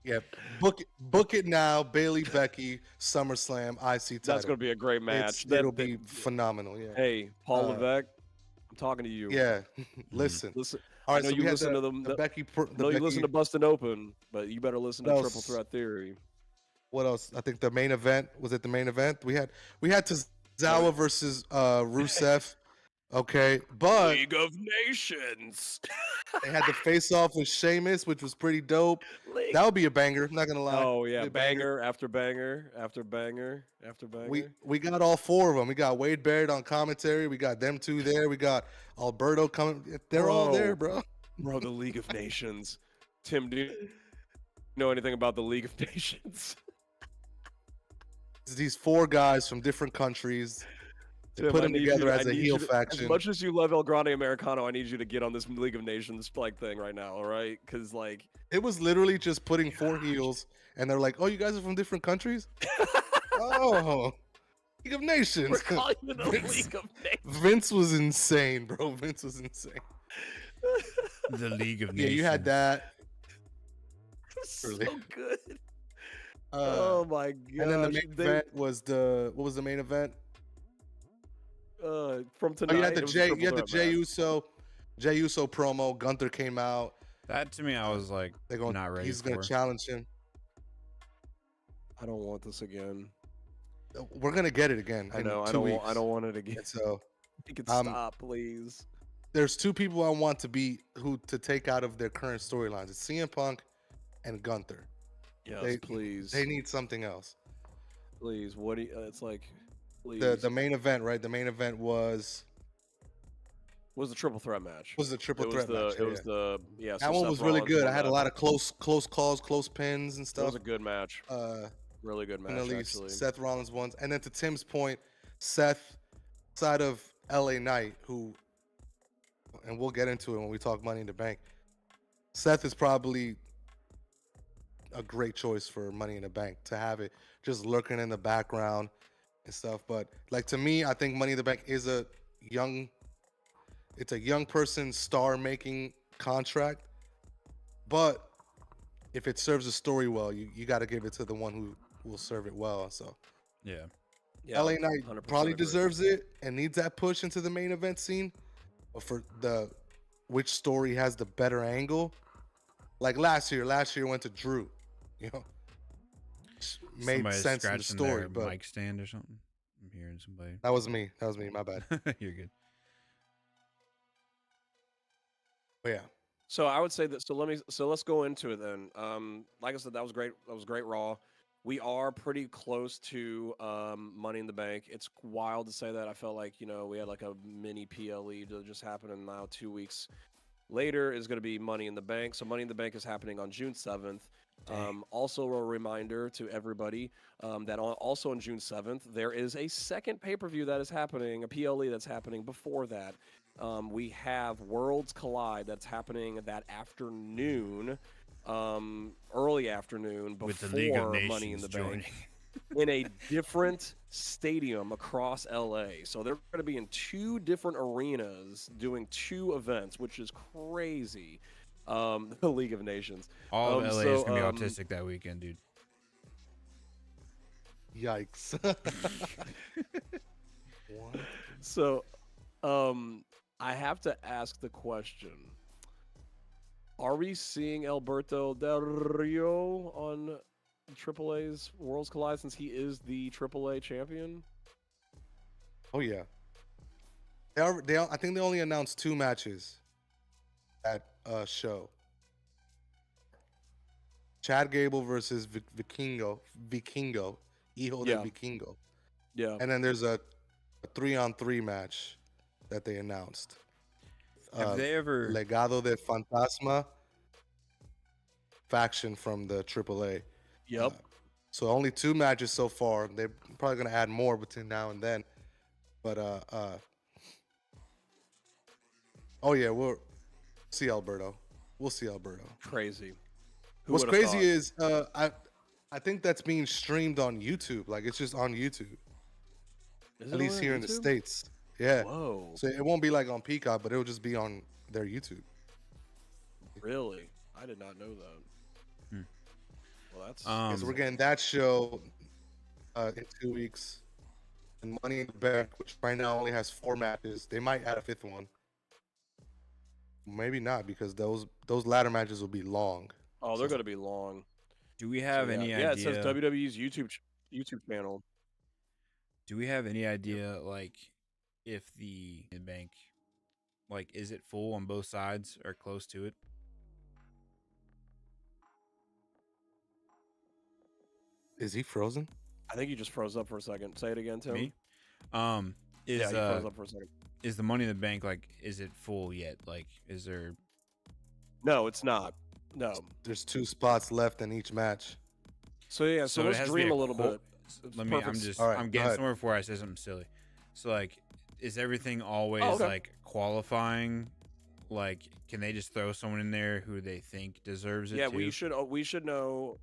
Yeah, book it now. Bayley, Becky, SummerSlam, IC title. That's going to be a great match. It'll be phenomenal. Yeah. Hey, Paul Levesque, I'm talking to you. Yeah. Listen. All right, I know you listen to them. You listen to Bustin' Open, but you better listen to Triple Threat Theory. What else? I think the main event was it. The main event we had Tozawa versus Rusev. Okay, but League of Nations. they had the face off with Sheamus, which was pretty dope. That would be a banger. Not gonna lie. Oh yeah, banger after banger after banger after banger. We got all 4 of them. We got Wade Barrett on commentary. We got them 2 there. We got Alberto coming. They're all there, bro. Bro, the League of Nations. Tim, do you know anything about the League of Nations? these 4 guys from different countries. They Tim, put I them need you together to, I as a need heel you to, as faction. much as you love El Grande Americano, I need you to get on this League of Nations like thing right now, all right? Because like, It was literally just putting 4 heels, and they're like, "Oh, you guys are from different countries? Oh, League of Nations." we're calling it the Vince, League of Nations. Vince was insane, bro. Vince was insane. The League of Yeah, Nations. you had that. So Really. good. Uh, Oh my and then the gosh. main event was what was the main event? From Oh, tonight, you had the it was a triple threat Jey match. Uso promo. Gunther came out. That to me, I was like, They're going. not ready He's for. gonna challenge him. I don't want this again. We're gonna get it again. I know. In I 2 don't. weeks. I don't want it again. And so You can stop, please. there's 2 people I want to take out of their current storylines. It's CM Punk and Gunther. Yes, please. They need something else. Please. What do you, it's like, please. The main event, right? The main event was was the triple threat match. the triple threat match. It was the that so one Seth was really Rollins good. I won had a that. lot of close calls, close pins and It stuff. was a good match. Really good match, actually. Seth Rollins won. And then to Tim's point, Seth, side of LA Knight, who, and we'll get into it when we talk Money in the Bank. Seth is probably a great choice for Money in the Bank to have it just lurking in the background and stuff. But like to me, I think Money in the Bank is a young person star making contract. But if it serves the story well, you got to give it to the one who will serve it well. So Yeah. LA Knight 100% probably agree. deserves it and needs that push into the main event scene. But for which story has the better angle? Like last year went to Drew, you know, made Somebody's sense in the scratching story. their But mic stand or something. I'm hearing somebody. that was me. My bad. You're good. But yeah, So I would say that. So let's go into it then. Like I said, that was great. That was great Raw. We are pretty close to Money in the Bank. It's wild to say that. I felt like we had like a mini PLE that just happened, and now 2 weeks later is going to be Money in the Bank. So Money in the Bank is happening on June 7th. Also a reminder to everybody that also on June 7th, there is a second pay-per-view that is happening, a PLE that's happening before that. We have Worlds Collide that's happening that afternoon, early afternoon before With the League of Money in Nations the joining. Bank in a different stadium across LA. So they're going to be in 2 different arenas doing 2 events, which is crazy. The League of Nations. All of LA is so, gonna be autistic that weekend, dude. yikes. What? So, I have to ask the question: are we seeing Alberto Del Rio on AAA's Worlds Collide since he is the AAA champion? Oh yeah. I think they only announced 2 matches at show. Chad Gable versus Vikingo, Hijo Yeah. del Vikingo. Yeah. And then there's a 3-on-3 match that they announced. Have they ever? Legado de Fantasma faction from the AAA. Yep. So only 2 matches so far. They're probably gonna add more between now and then. But oh yeah, we'll see Alberto. We'll see Alberto. Crazy. Who What's would've crazy thought? is I think that's being streamed on YouTube. Like it's just on YouTube. Is it At least on here in the YouTube? States. Yeah. Whoa. So it won't be like on Peacock, but it'll just be on their YouTube. Really? I did not know that. Hmm. Well, that's Yeah, so we're getting that show in 2 weeks. And Money in the Bank, which right now only has 4 matches. They might add a 5th one. Maybe not, because those ladder matches will be long. oh, they're going to be long. Do we So, have yeah. any Yeah, it idea? says WWE's YouTube channel. Do we have any idea, like, if the bank, like, is it full on both sides or close to it? Is he frozen? I think you just froze up for a second. Say it again, Tim. Me? Yeah, Is you froze up for a second. is the Money in the Bank, like, is it full yet? Like, is there? No, it's not. No. There's 2 spots left in each match. So yeah, so it let's has to be dream a little bit. let me. perfect. All right, I'm go getting ahead. somewhere before I say something silly. So like, is everything always okay. like qualifying? Like, can they just throw someone in there who they think deserves it Yeah, too? we should know.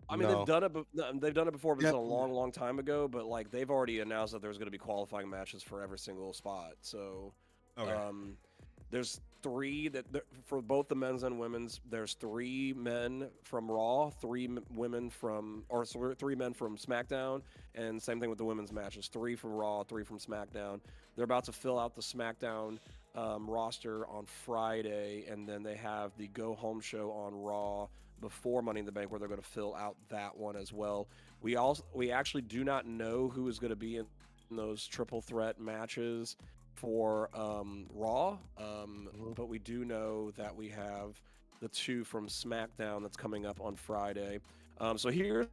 I mean, No. they've done it before, but it's Yeah. a long, long time ago. But like, they've already announced that there's going to be qualifying matches for every single spot. So, Okay. there's three for both the men's and women's. There's 3 men from Raw, 3 women from, or 3 men from SmackDown, and same thing with the women's matches. 3 from Raw, 3 from SmackDown. They're about to fill out the SmackDown roster on Friday, and then they have the Go Home show on Raw before Money in the Bank, where they're going to fill out that one as well. We actually do not know who is going to be in those triple threat matches for Raw, but we do know that we have the 2 from SmackDown that's coming up on Friday. So here's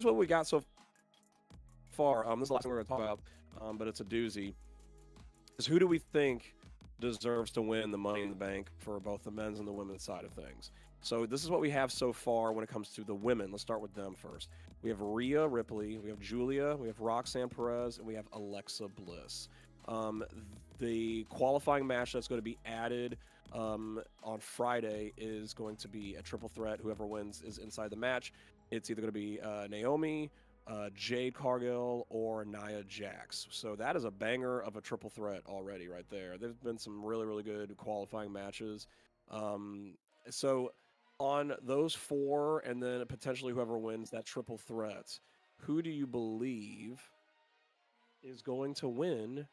what we got so far. This is the last thing we're going to talk about, but it's a doozy. Is who do we think deserves to win the Money in the Bank for both the men's and the women's side of things? So this is what we have so far when it comes to the women. Let's start with them first. We have Rhea Ripley, we have Julia, we have Roxanne Perez, and we have Alexa Bliss. The qualifying match that's going to be added on Friday is going to be a triple threat. Whoever wins is inside the match. It's either going to be Naomi, Jade Cargill, or Nia Jax. So that is a banger of a triple threat already right there. There's been some really, really good qualifying matches. So on those 4, and then potentially whoever wins that triple threat, who do you believe is going to win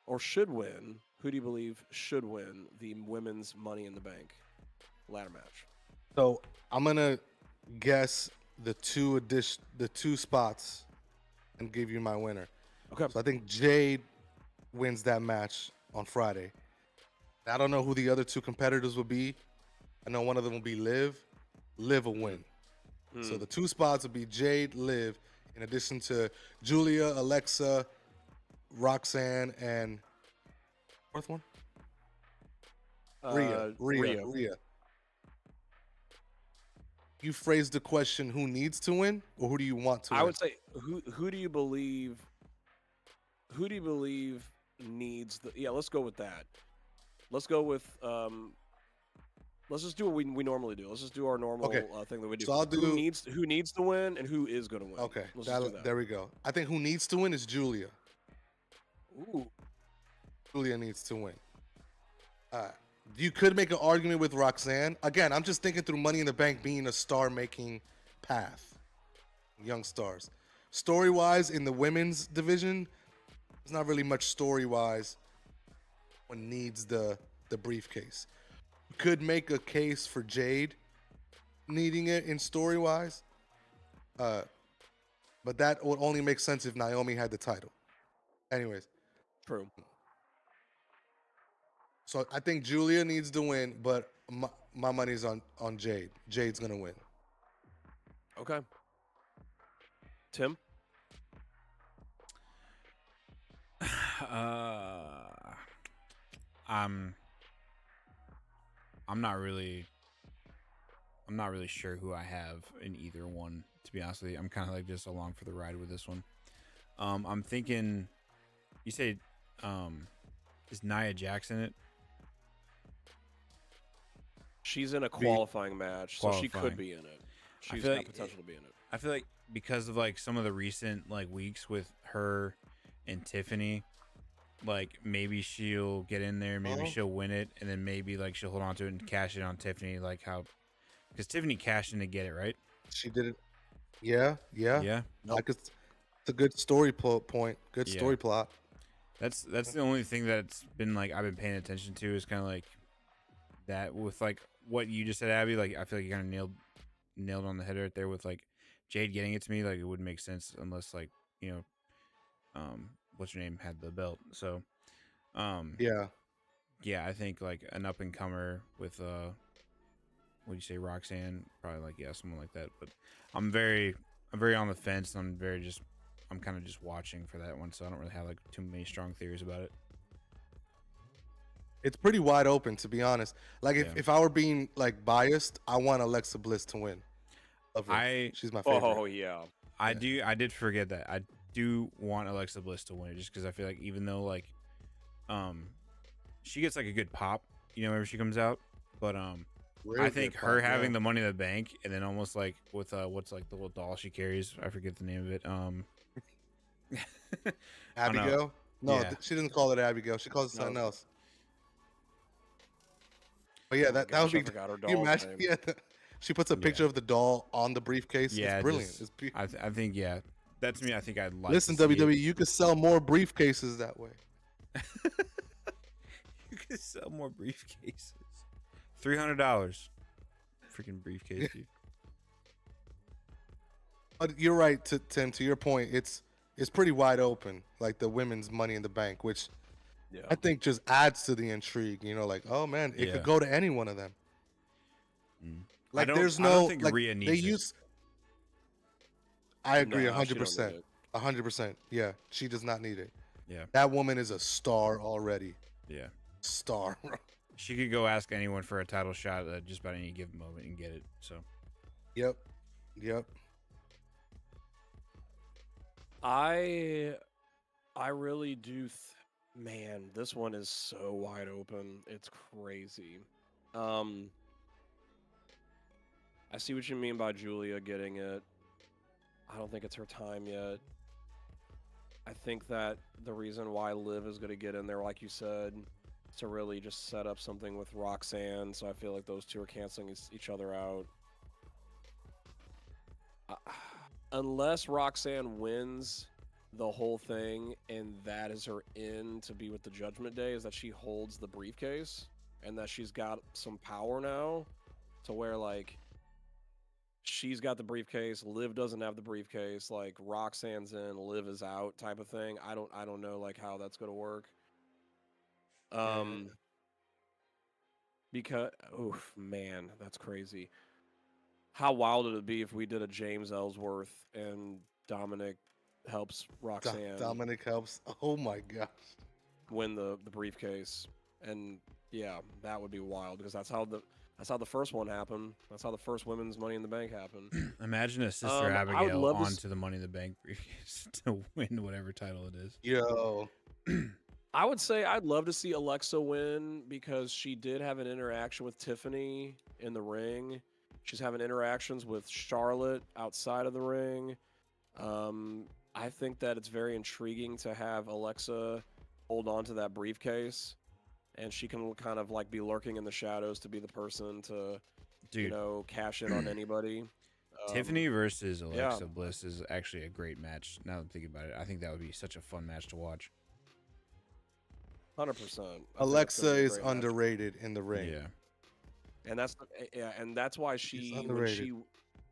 or should win? Who do you believe should win the women's Money in the Bank ladder match? So I'm gonna guess the 2 spots and give you my winner. Okay. So I think Jade wins that match on Friday. I don't know who the other 2 competitors will be. I know one of them will be Liv. Liv will win. So the 2 spots will be Jade, Liv, in addition to Julia, Alexa, Roxanne, and 4th one? Rhea. You phrased the question, who needs to win, or who do you want to win? I would say who do you believe needs the? Yeah, let's go with that. Let's go with let's just do what we normally do. Let's just do our normal thing that we do. So I'll do who needs to win and who is going to win. Okay, Let's just do that. there we go. I think who needs to win is Julia. Ooh. Julia needs to win. You could make an argument with Roxanne. Again, I'm just thinking through Money in the Bank being a star-making path. Young stars. Story-wise, in the women's division, there's not really much story-wise one needs the briefcase. You could make a case for Jade needing it in story-wise. But that would only make sense if Naomi had the title. Anyways. True. So I think Julia needs to win, but my money's on Jade. Jade's going to win. Okay. Tim? I'm not really sure who I have in either one, to be honest with you. I'm kind of like just along for the ride with this one. I'm thinking, you say, is Nia Jax in it? She's in a qualifying match, so she could be in it. She's got potential to be in it. I feel like because of like some of the recent like weeks with her and Tiffany, like maybe she'll get in there, maybe she'll win it, and then maybe like she'll hold on to it and cash it on Tiffany, like how, because Tiffany cashed in to get it, right? She did it. Yeah. Nope. It's a good story point. Good story plot. That's the only thing that's been like I've been paying attention to is kind of like that with like what you just said, Abby. Like I feel like you kind of nailed on the head right there with like Jade getting it to me. Like it wouldn't make sense unless like what's your name had the belt. So yeah, I think like an up and comer with what do you say, Roxanne? Probably like someone like that. But I'm very on the fence. I'm kind of just watching for that one, so I don't really have like too many strong theories about it. It's pretty wide open, to be honest. Like if I were being like biased, I want Alexa Bliss to win. Love her. I She's my favorite. Oh yeah. I did forget that. I do want Alexa Bliss to win it just because I feel like even though like she gets like a good pop, whenever she comes out, but Real I think good her pop, having yeah. the Money in the Bank and then almost like with what's like the little doll she carries, I forget the name of it. I don't know. Abigail? No, Yeah. she didn't call it Abigail. She calls it No. something else. But yeah, Oh my that would gosh, I be. forgot her Can you doll's imagine? name. Yeah, she puts a picture of the doll on the briefcase. Yeah, It's brilliant. just- It's beautiful. I think that's me. I think I'd like Listen, to see WWE, you could sell more briefcases that way. it. You could sell more briefcases. $300, freaking briefcase. Dude. But you're right, Tim. To your point, it's pretty wide open, like the women's Money in the Bank, which Yeah. I think just adds to the intrigue. Like, oh man, it could go to any one of them. Like, there's I no don't think like Rhea they needs it. use. I agree, Nah, she don't need 100%. it. 100%. Yeah, she does not need it. Yeah, That woman is a star already. yeah. Star. Bro. She could go ask anyone for a title shot at just about any given moment and get it. So Yep. I really do. Man, this one is so wide open. It's crazy. I see what you mean by Julia getting it. I don't think it's her time yet. I think that the reason why Liv is going to get in there, like you said, is to really just set up something with Roxanne. So I feel like those two are canceling each other out. Unless Roxanne wins the whole thing and that is her in to be with the Judgment Day, is that she holds the briefcase and that she's got some power now to where like she's got the briefcase, Liv doesn't have the briefcase, like Roxanne's in, Liv is out type of thing. I don't know like how that's gonna work. Because oof, man, that's crazy. How wild would it be if we did a James Ellsworth and Dominic helps Roxanne Dominic helps. Oh my gosh. win the briefcase? And yeah, that would be wild because that's how the first one happened. That's how the first women's Money in the Bank happened. imagine a Sister I would Abigail love to onto the Money in the Bank briefcase to win whatever title it is. Yo. I would say I'd love to see Alexa win because she did have an interaction with Tiffany in the ring. She's having interactions with Charlotte outside of the ring. I think that it's very intriguing to have Alexa hold on to that briefcase, and she can kind of like be lurking in the shadows to be the person to, Dude, cash in on anybody. Tiffany versus Alexa Bliss is actually a great match. Now that I'm thinking about it, I think that would be such a fun match to watch. 100%. Alexa is underrated in the ring. Yeah. And that's why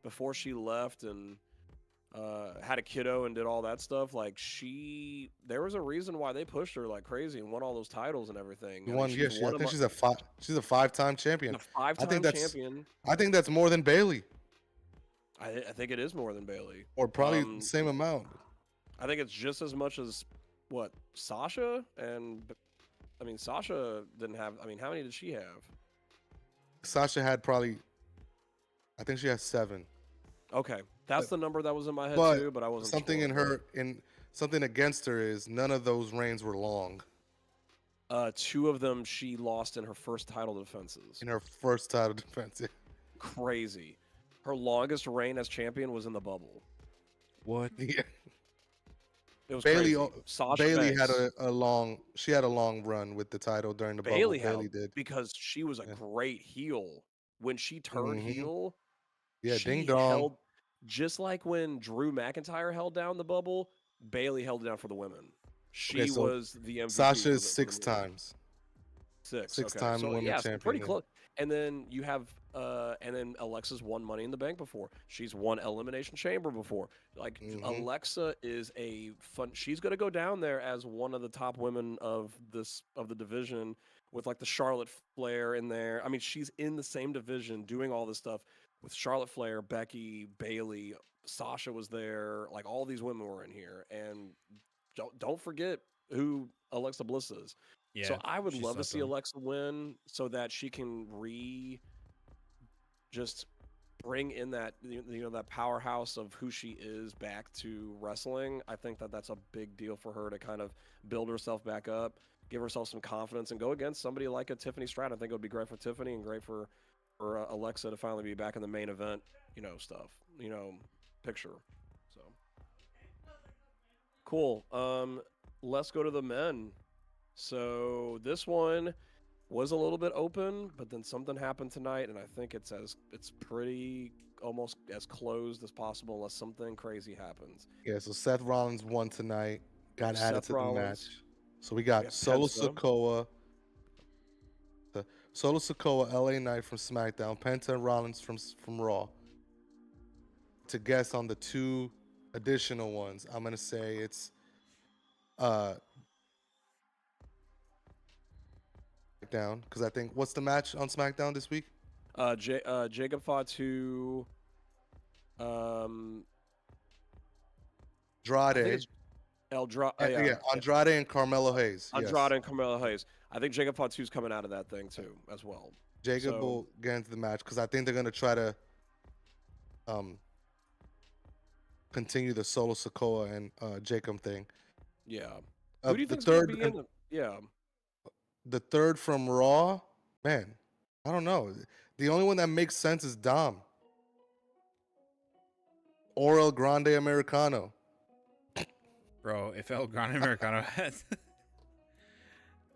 before she left and had a kiddo and did all that stuff, like there was a reason why they pushed her like crazy and won all those titles and everything. I think she's a 5-time champion. A 5-time champion. I think that's more than Bailey. I think it is more than Bailey. Or probably the same amount. I think it's just as much as what Sasha and Sasha didn't have. How many did she have? Sasha had probably, I think she has 7. Okay, that's the number that was in my head too, but I wasn't something sure. Something against her is none of those reigns were long. 2 of them she lost in her first title defenses. In her first title defense. Crazy. Her longest reign as champion was in the bubble. What? Yeah. It was Bailey. crazy. Sasha Bailey Banks. had a long run with the title during the bubble. Bailey did because she was a great heel. When she turned heel, yeah, she ding dong. just like when Drew McIntyre held down the bubble, Bailey held it down for the women. She was the MVP. Sasha is 6 times. 6-time women's champion. Pretty close. And then you have, and then Alexa's won Money in the Bank before. She's won Elimination Chamber before. Like Alexa is a fun. She's gonna go down there as one of the top women of the division with like the Charlotte Flair in there. She's in the same division doing all this stuff with Charlotte Flair, Becky, Bailey, Sasha was there. Like all these women were in here, and don't forget who Alexa Bliss is. Yeah, so I would love to see Alexa win so that she can just bring in that that powerhouse of who she is back to wrestling. I think that that's a big deal for her to kind of build herself back up, give herself some confidence, and go against somebody like a Tiffany Stratton. I think it would be great for Tiffany and great for Alexa to finally be back in the main event, stuff, picture. So cool. Let's go to the men. So this one was a little bit open, but then something happened tonight, and I think it's pretty almost as closed as possible unless something crazy happens. Yeah, so Seth Rollins won tonight, got added Seth to the match. Rollins, So we got Solo Penta. Sikoa, LA Knight from SmackDown, Penta and Rollins from Raw. To guess on the two additional ones, I'm gonna say it's SmackDown, because I think what's the match on SmackDown this week? Jacob Fatu, Andrade. Andrade and Carmelo Hayes. Andrade and Carmelo Hayes. I think Jacob Fatu's coming out of that thing too, as well. Jacob will get into the match because I think they're gonna try to continue the Solo Sikoa and Jacob thing. Yeah. Who do you think's third? Gonna be in the third from Raw, man. I don't know. The only one that makes sense is Dom or El Grande Americano. Bro, if El Grande Americano had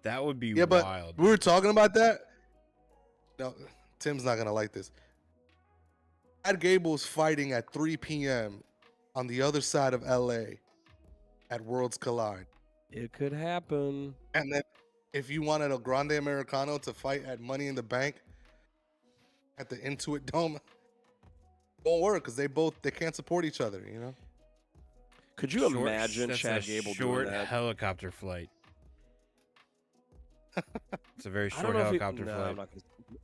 that would be wild. But we were talking about that. No, Tim's not gonna like this. Chad Gable's fighting at 3 p.m. on the other side of LA at Worlds Collide. It could happen. And then if you wanted El Grande Americano to fight at Money in the Bank at the Intuit Dome, it won't work because they can't support each other, Could you imagine Chad Gable doing that? Helicopter flight. It's a very short helicopter flight. I'm not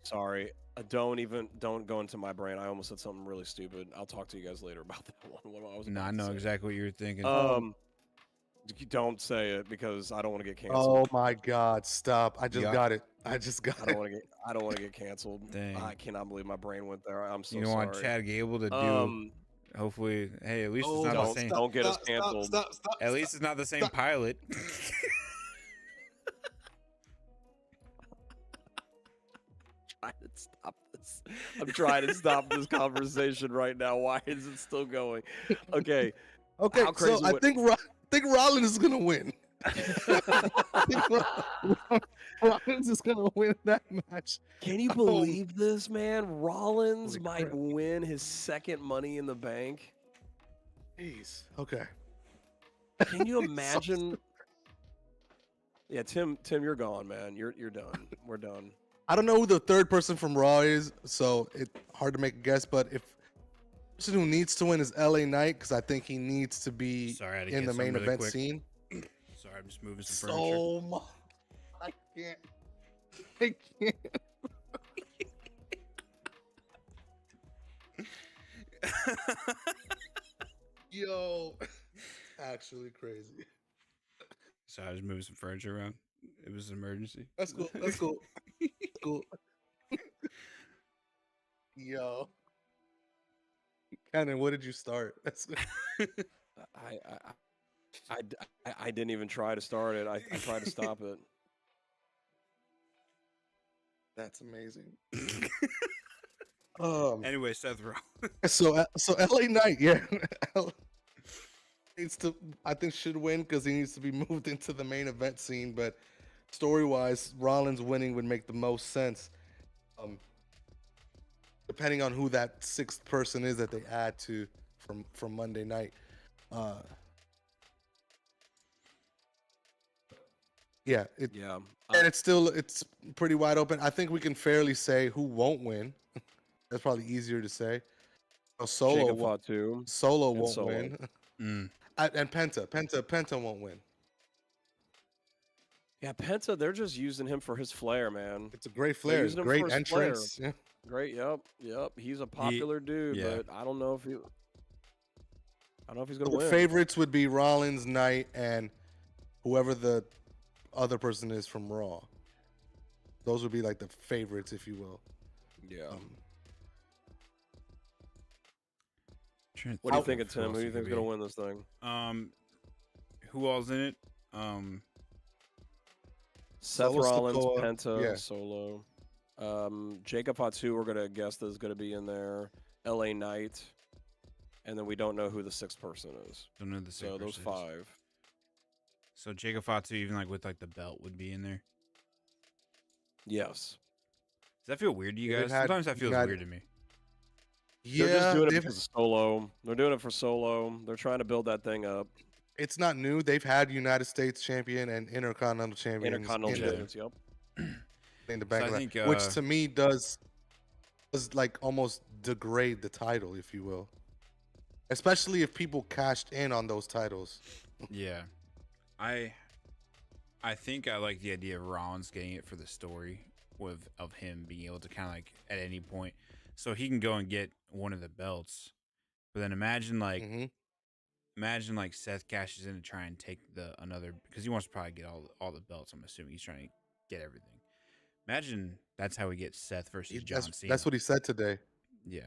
sorry. Don't go into my brain. I almost said something really stupid. I'll talk to you guys later about that one. I know exactly what you're thinking. Don't say it because I don't want to get Oh canceled. my God! Stop! I just got it. I don't want to get canceled. Dang. I cannot believe my brain went there. I'm so sorry. You sorry. want Chad Gable to do? Hopefully, hey, at least it's not the same. Don't get us canceled. Stop, at least it's not the same pilot. I'm trying to stop this conversation right now. Why is it still going? Okay. So I think Rollins is gonna win. Rollins is gonna win that match. Can you believe this, man? Rollins might win his second Money in the Bank. Jeez. Okay. Can you imagine? Yeah, Tim, you're gone, man. You're done. We're done. I don't know who the third person from Raw is, so it's hard to make a guess. But if the person who needs to win is LA Knight, because I think he needs to be in the main event scene. Sorry, I'm just moving some furniture. I can't. Yo, actually crazy. So I was moving some furniture around. It was an emergency. That's cool. Cool. Yo, Kenyn, what did you start? I didn't even try to start it. I tried to stop it. That's amazing. Anyway, Seth Rollins. So LA Knight, yeah, I think should win because he needs to be moved into the main event scene. But story-wise, Rollins winning would make the most sense. Depending on who that sixth person is that they add to from Monday night. And it's pretty wide open. I think we can fairly say who won't win. That's probably easier to say. Solo won't win. And Penta won't win. Yeah, Penta, they're just using him for his flair, man. It's a great flair. Great entrance. Yeah. Great. Yep. He's a popular dude, but I don't know if he's gonna win. The favorites would be Rollins, Knight, and whoever the other person is from Raw. Those would be like the favorites, if you will. Yeah. What are you think thinking, of who Tim? else Who do it you could think's gonna be. win this thing? Who all's in it? Um, Seth Solo Rollins, Sikoa, Penta, yeah. Solo. Jacob Fatu, we're gonna guess is gonna be in there. LA Knight, and then we don't know who the sixth person is. don't know who the sixth So those person is. 5. So Jacob Fatu, even like with like the belt, would be in there. Yes. Does that feel weird to you Yeah, they've guys? had Sometimes that feels United- weird to me. They're just Yeah, doing it they've, because of Solo. They're doing it for Solo. They're trying to build that thing up. it's not new. They've had United States champion and Intercontinental champions Intercontinental Yeah. champions, yep. in the So back I of that, think, which to me does like almost degrade the title, if you will. Especially if people cashed in on those titles. Yeah, I think I like the idea of Rollins getting it for the story of him being able to kind of like at any point, so he can go and get one of the belts. But then imagine like Seth cashes in to try and take another, because he wants to probably get all the belts. I'm assuming he's trying to get everything. Imagine that's how we get Seth versus John Cena. That's what he said today. Yeah.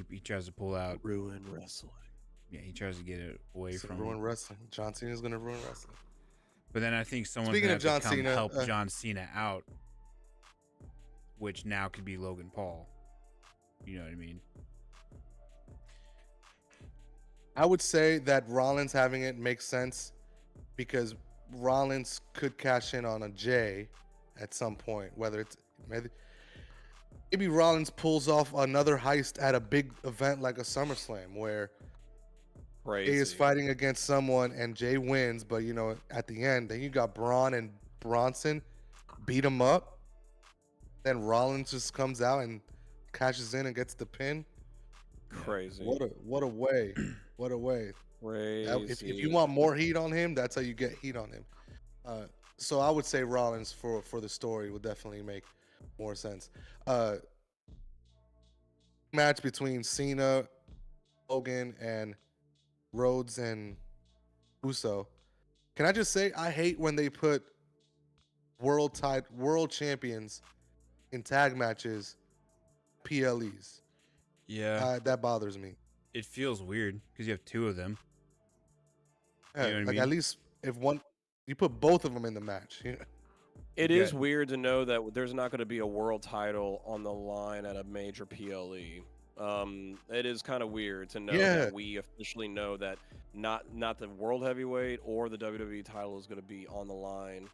He tries to pull out. Ruin wrestling. Yeah, he tries to get it away It's from. ruin wrestling. John Cena's gonna ruin wrestling. But then I think someone's Speaking gonna of have John to come Cena, help John Cena out, which now could be Logan Paul. You know what I mean? I would say that Rollins having it makes sense because Rollins could cash in on a Jay at some point. Whether it's maybe Rollins pulls off another heist at a big event like a SummerSlam where Crazy. Jay is fighting against someone and Jay wins, but you know at the end, then you got Braun and Bronson beat him up. Then Rollins just comes out and cashes in and gets the pin. Crazy. What a way! What a way! Crazy. If you want more heat on him, that's how you get heat on him. So I would say Rollins for the story would definitely make more sense. Match between Cena, Hogan, and Rhodes and Uso. Can I just say I hate when they put world champions in tag matches, PLEs. Yeah. That bothers me. It feels weird because you have 2 of them. Yeah, You know what I like mean? at least if you put both of them in the match. Yeah. It Yeah. is weird to know that there's not going to be a world title on the line at a major PLE. It is kind of weird to know Yeah. that we officially know that not the world heavyweight or the WWE title is going to be on the line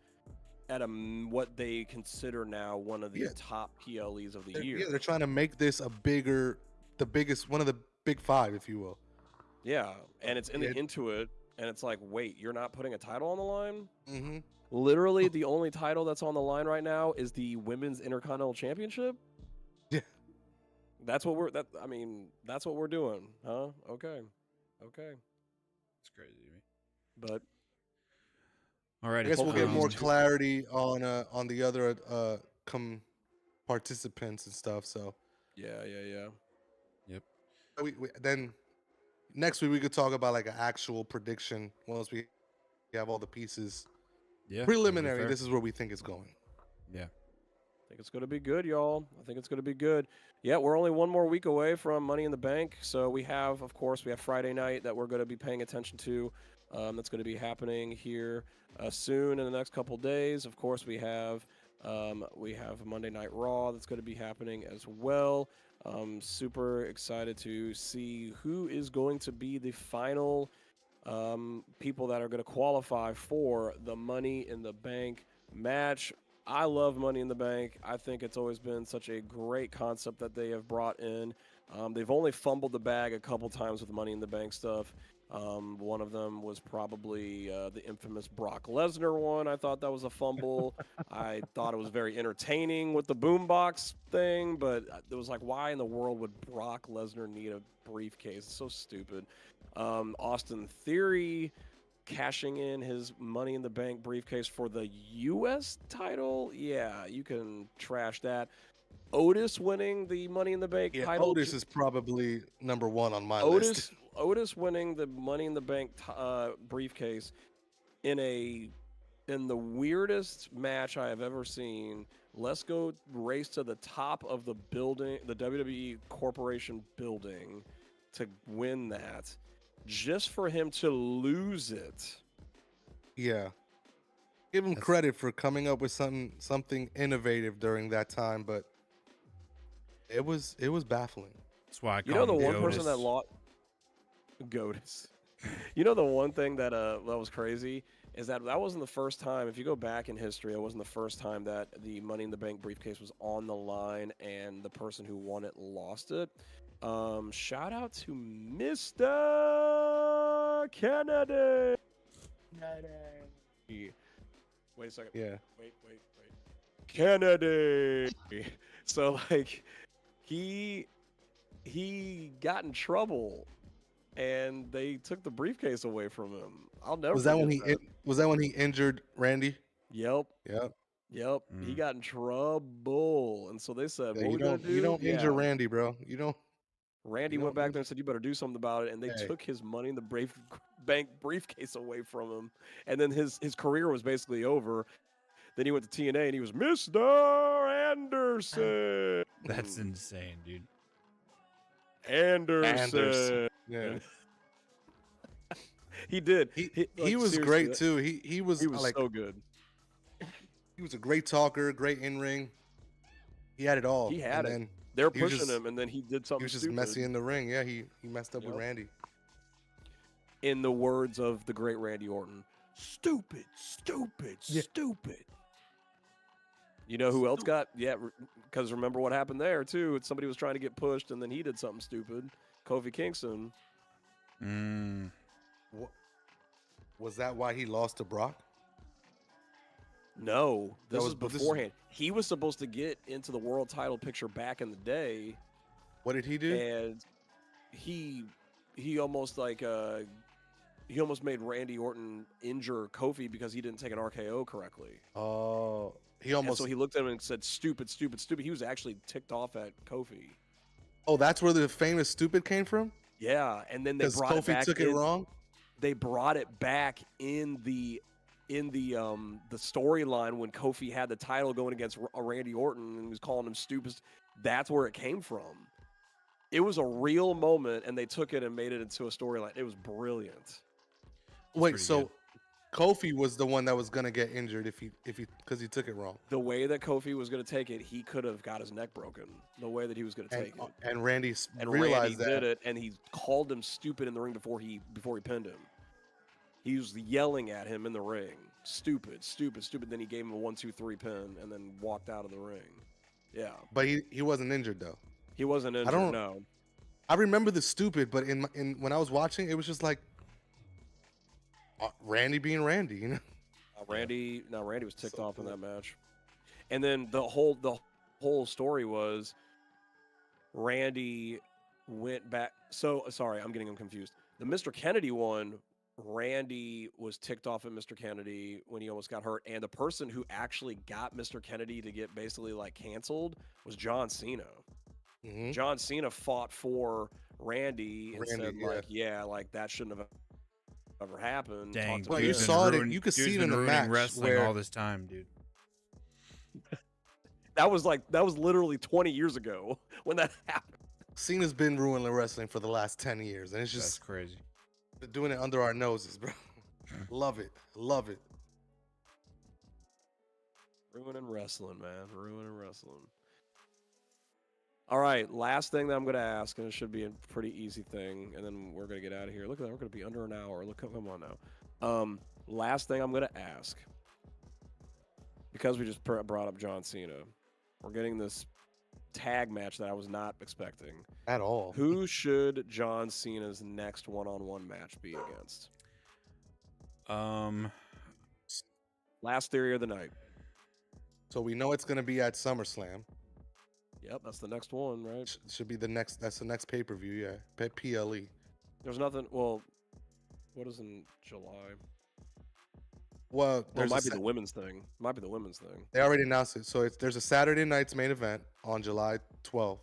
at what they consider now one of the Yeah. top PLEs of the They're, year. yeah, they're trying to make this the biggest, one of the big 5, if you will. Yeah, and it's in the Yeah. Intuit, and it's like, wait, you're not putting a title on the line? Mm-hmm. Literally, the only title that's on the line right now is the Women's Intercontinental Championship. Yeah. That's what we're doing, huh? Okay. It's crazy to me. But All right. I guess we'll get more Hopefully- clarity on the other participants and stuff. So yeah. then next week we could talk about like an actual prediction once we have all the pieces. Yeah. Preliminary. This is where we think it's going. Yeah. I think it's going to be good, y'all. I think it's going to be good. Yeah, we're only one more week away from Money in the Bank. So we have Friday night that we're going to be paying attention to. That's going to be happening here soon in the next couple days. Of course, we have Monday Night Raw that's going to be happening as well. Super excited to see who is going to be the final people that are going to qualify for the Money in the Bank match. I love Money in the Bank. I think it's always been such a great concept that they have brought in. They've only fumbled the bag a couple times with Money in the Bank stuff. One of them was probably the infamous Brock Lesnar one. I thought that was a fumble. I thought it was very entertaining with the boombox thing, but it was like, why in the world would Brock Lesnar need a briefcase? It's so stupid. Austin Theory cashing in his Money in the Bank briefcase for the U.S. title. Yeah, you can trash that. Otis winning the Money in the Bank title. Otis is probably number 1 on my list. Otis winning the Money in the Bank briefcase in the weirdest match I have ever seen, Let's go race to the top of the building, the WWE Corporation building, to win that, just for him to lose it. Yeah. Give him credit for coming up with something innovative during that time, but it was baffling. That's why I You call know, the him one person that Goatus. lost. Goatus. You know, the one thing that was crazy is that wasn't the first time. If you go back in history, it wasn't the first time that the Money in the Bank briefcase was on the line and the person who won it lost it. Shout out to Mr. Kennedy. Wait a second. Yeah. Wait. Kennedy. So like, he got in trouble, and they took the briefcase away from him. I'll never. Was that when forget was that when he injured Randy? Yep. Yep. He got in trouble, and so they said, Yeah, "What we gonna do?" you don't injure Randy, bro. You don't. Randy you went don't back there and said, "You better do something about it," and they Hey. took his Money in the Bank briefcase away from him, and then his career was basically over. Then he went to TNA, and he was Mr. Anderson. That's insane, dude. Anderson. Yeah. He did. He was great too. He was like so good. He was a great talker, great in ring. He had it all. He had and it. Then They're he was pushing just- him, and then he did something He was just stupid. messy in the ring. Yeah, he messed up with Randy. In the words of the great Randy Orton, stupid. You know who else got? Yeah, because remember what happened there too. Somebody was trying to get pushed, and then he did something stupid. Kofi Kingston. Was that why he lost to Brock? No, this was beforehand. He was supposed to get into the world title picture back in the day. What did he do? And he almost like he almost made Randy Orton injure Kofi because he didn't take an RKO correctly. Oh, So he looked at him and said, "Stupid." He was actually ticked off at Kofi. Oh, that's where the famous "stupid" came from. Yeah, and then they brought Kofi it back. took it wrong. They brought it back in the storyline when Kofi had the title going against Randy Orton and was calling him stupid. That's where it came from. It was a real moment, and they took it and made it into a storyline. It was brilliant. Wait, so Kofi was the one that was gonna get injured if he because he took it wrong. The way that Kofi was going to take it, he could have got his neck broken. The way that he was going to take it, and Randy and realized Randy did it, and he called him stupid in the ring before he pinned him. He was yelling at him in the ring, stupid. Then he gave him a 1-2-3 pin, and then walked out of the ring. Yeah, but he wasn't injured though. He wasn't injured. No. I remember the stupid, but in when I was watching, it was just like Randy being Randy, you know. Randy was ticked off in that match, and then the whole story was Randy went back. So sorry, I'm getting him confused. The Mr. Kennedy one, Randy was ticked off at Mr. Kennedy when he almost got hurt, and the person who actually got Mr. Kennedy to get basically like canceled was John Cena. Mm-hmm. John Cena fought for Randy and said like that shouldn't have ever happened. Dang, well, you saw it. You could see it in the match wrestling all this time, dude. That was literally 20 years ago when that happened. Cena's been ruining wrestling for the last 10 years, and it's just crazy. They're doing it under our noses, bro. Love it. Ruining wrestling, man. Ruining wrestling. All right, last thing that I'm going to ask, and it should be a pretty easy thing, and then we're going to get out of here. Look at that. We're going to be under an hour. Come on now. Last thing I'm going to ask, because we just brought up John Cena, we're getting this tag match that I was not expecting. At all. Who should John Cena's next one-on-one match be against? Last theory of the night. So we know it's going to be at SummerSlam. Yep, that's the next one, right? Should be the next. That's the next pay-per-view. Yeah, PLE. There's nothing. Well, what is in July? Well, it might be the women's thing. They already announced it. So there's a Saturday night's main event on July 12th,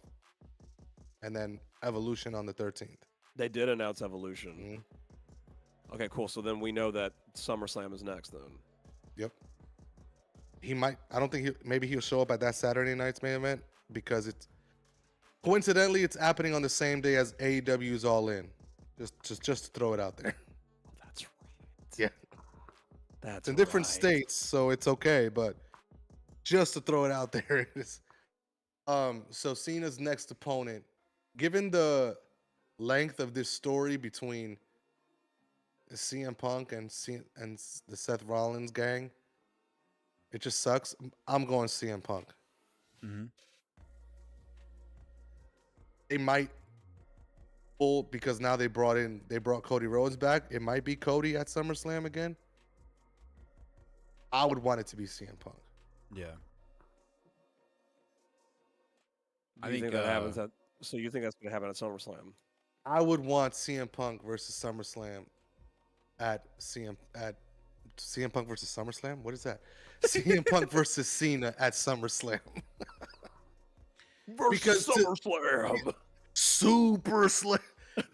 and then Evolution on the 13th. They did announce Evolution. Mm-hmm. Okay, cool. So then we know that SummerSlam is next. Then. Yep. he might. I don't think maybe he'll show up at that Saturday night's main event because it's coincidentally it's happening on the same day as AEW's All In. Just to throw it out there. That's right. Yeah. That's It's in different right. states, so it's okay. But just to throw it out there, it is. So Cena's next opponent, given the length of this story between CM Punk and the Seth Rollins gang, it just sucks. I'm going CM Punk. Mm-hmm. They might pull because now they brought Cody Rhodes back. It might be Cody at SummerSlam again. I would want it to be CM Punk. Yeah. Do you think that happens at? So you think that's going to happen at SummerSlam? I would want CM Punk versus SummerSlam at CM Punk versus SummerSlam. What is that? CM Punk versus Cena at SummerSlam. Versus SummerSlam. Super Slam.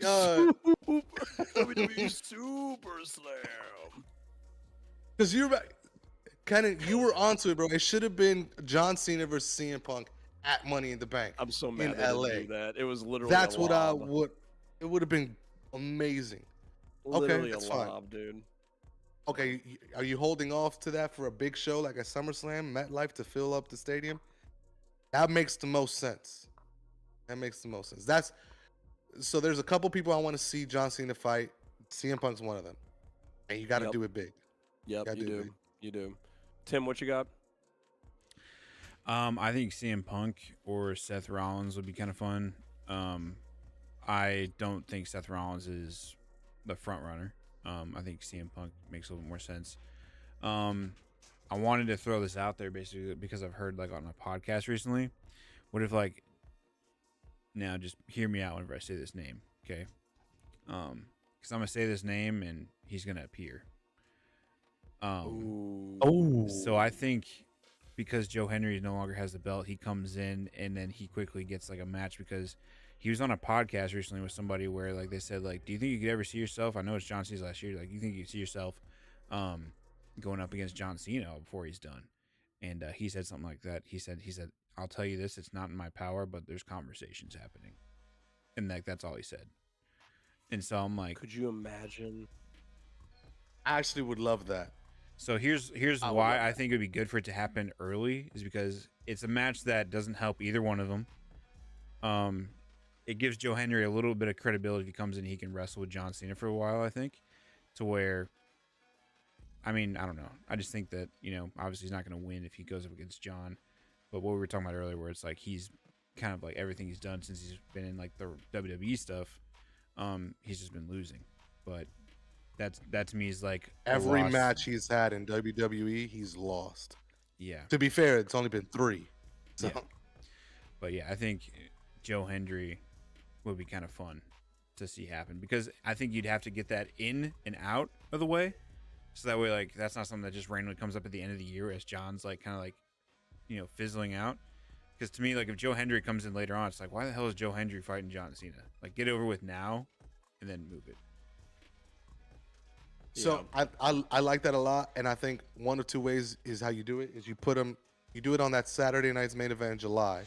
WWE Super Slam. Because you're right. Kenyn, you were onto it, bro. It should have been John Cena versus CM Punk at Money in the Bank. I'm so mad in they LA. didn't do that. It was literally That's a what lob. I would. It would have been amazing. Literally that's a fine. lob, dude. Okay, are you holding off to that for a big show like a SummerSlam, MetLife to fill up the stadium? That makes the most sense. So there's a couple people I want to see John Cena fight. CM Punk's one of them, and you got to do it big. Yep, you do. You do. Tim, what you got? I think CM Punk or Seth Rollins would be kind of fun. I don't think Seth Rollins is the front runner. I think CM Punk makes a little more sense. I wanted to throw this out there basically because I've heard like on a podcast recently. What if like now just hear me out whenever I say this name, okay? Because I'm gonna say this name and he's gonna appear. So I think because Joe Henry no longer has the belt, he comes in and then he quickly gets like a match because he was on a podcast recently with somebody where like they said like, do you think you could ever see yourself? I know it's John Cena's last year. Like, you think you could see yourself going up against John Cena before he's done? And he said something like that. He said, I'll tell you this, it's not in my power, but there's conversations happening. And like that's all he said. And so I'm like, could you imagine? I actually would love that. So here's why I think it would be good for it to happen early is because it's a match that doesn't help either one of them. It gives Joe Henry a little bit of credibility if he comes in, he can wrestle with John Cena for a while, I think, to where, I mean, I don't know. I just think that, you know, obviously he's not going to win if he goes up against John. But what we were talking about earlier, where it's like he's kind of like everything he's done since he's been in like the WWE stuff, he's just been losing. But that to me is like every match he's had in WWE, he's lost. Yeah. To be fair, it's only been 3. So. Yeah. But yeah, I think Joe Hendry would be kind of fun to see happen because I think you'd have to get that in and out of the way, so that way like that's not something that just randomly comes up at the end of the year as John's like kind of like, you know, fizzling out. Because to me, like if Joe Hendry comes in later on, it's like, why the hell is Joe Hendry fighting John Cena? Like, get over with now, and then move it. So yeah. I like that a lot, and I think one of two ways is how you do it is you do it on that Saturday night's main event in July,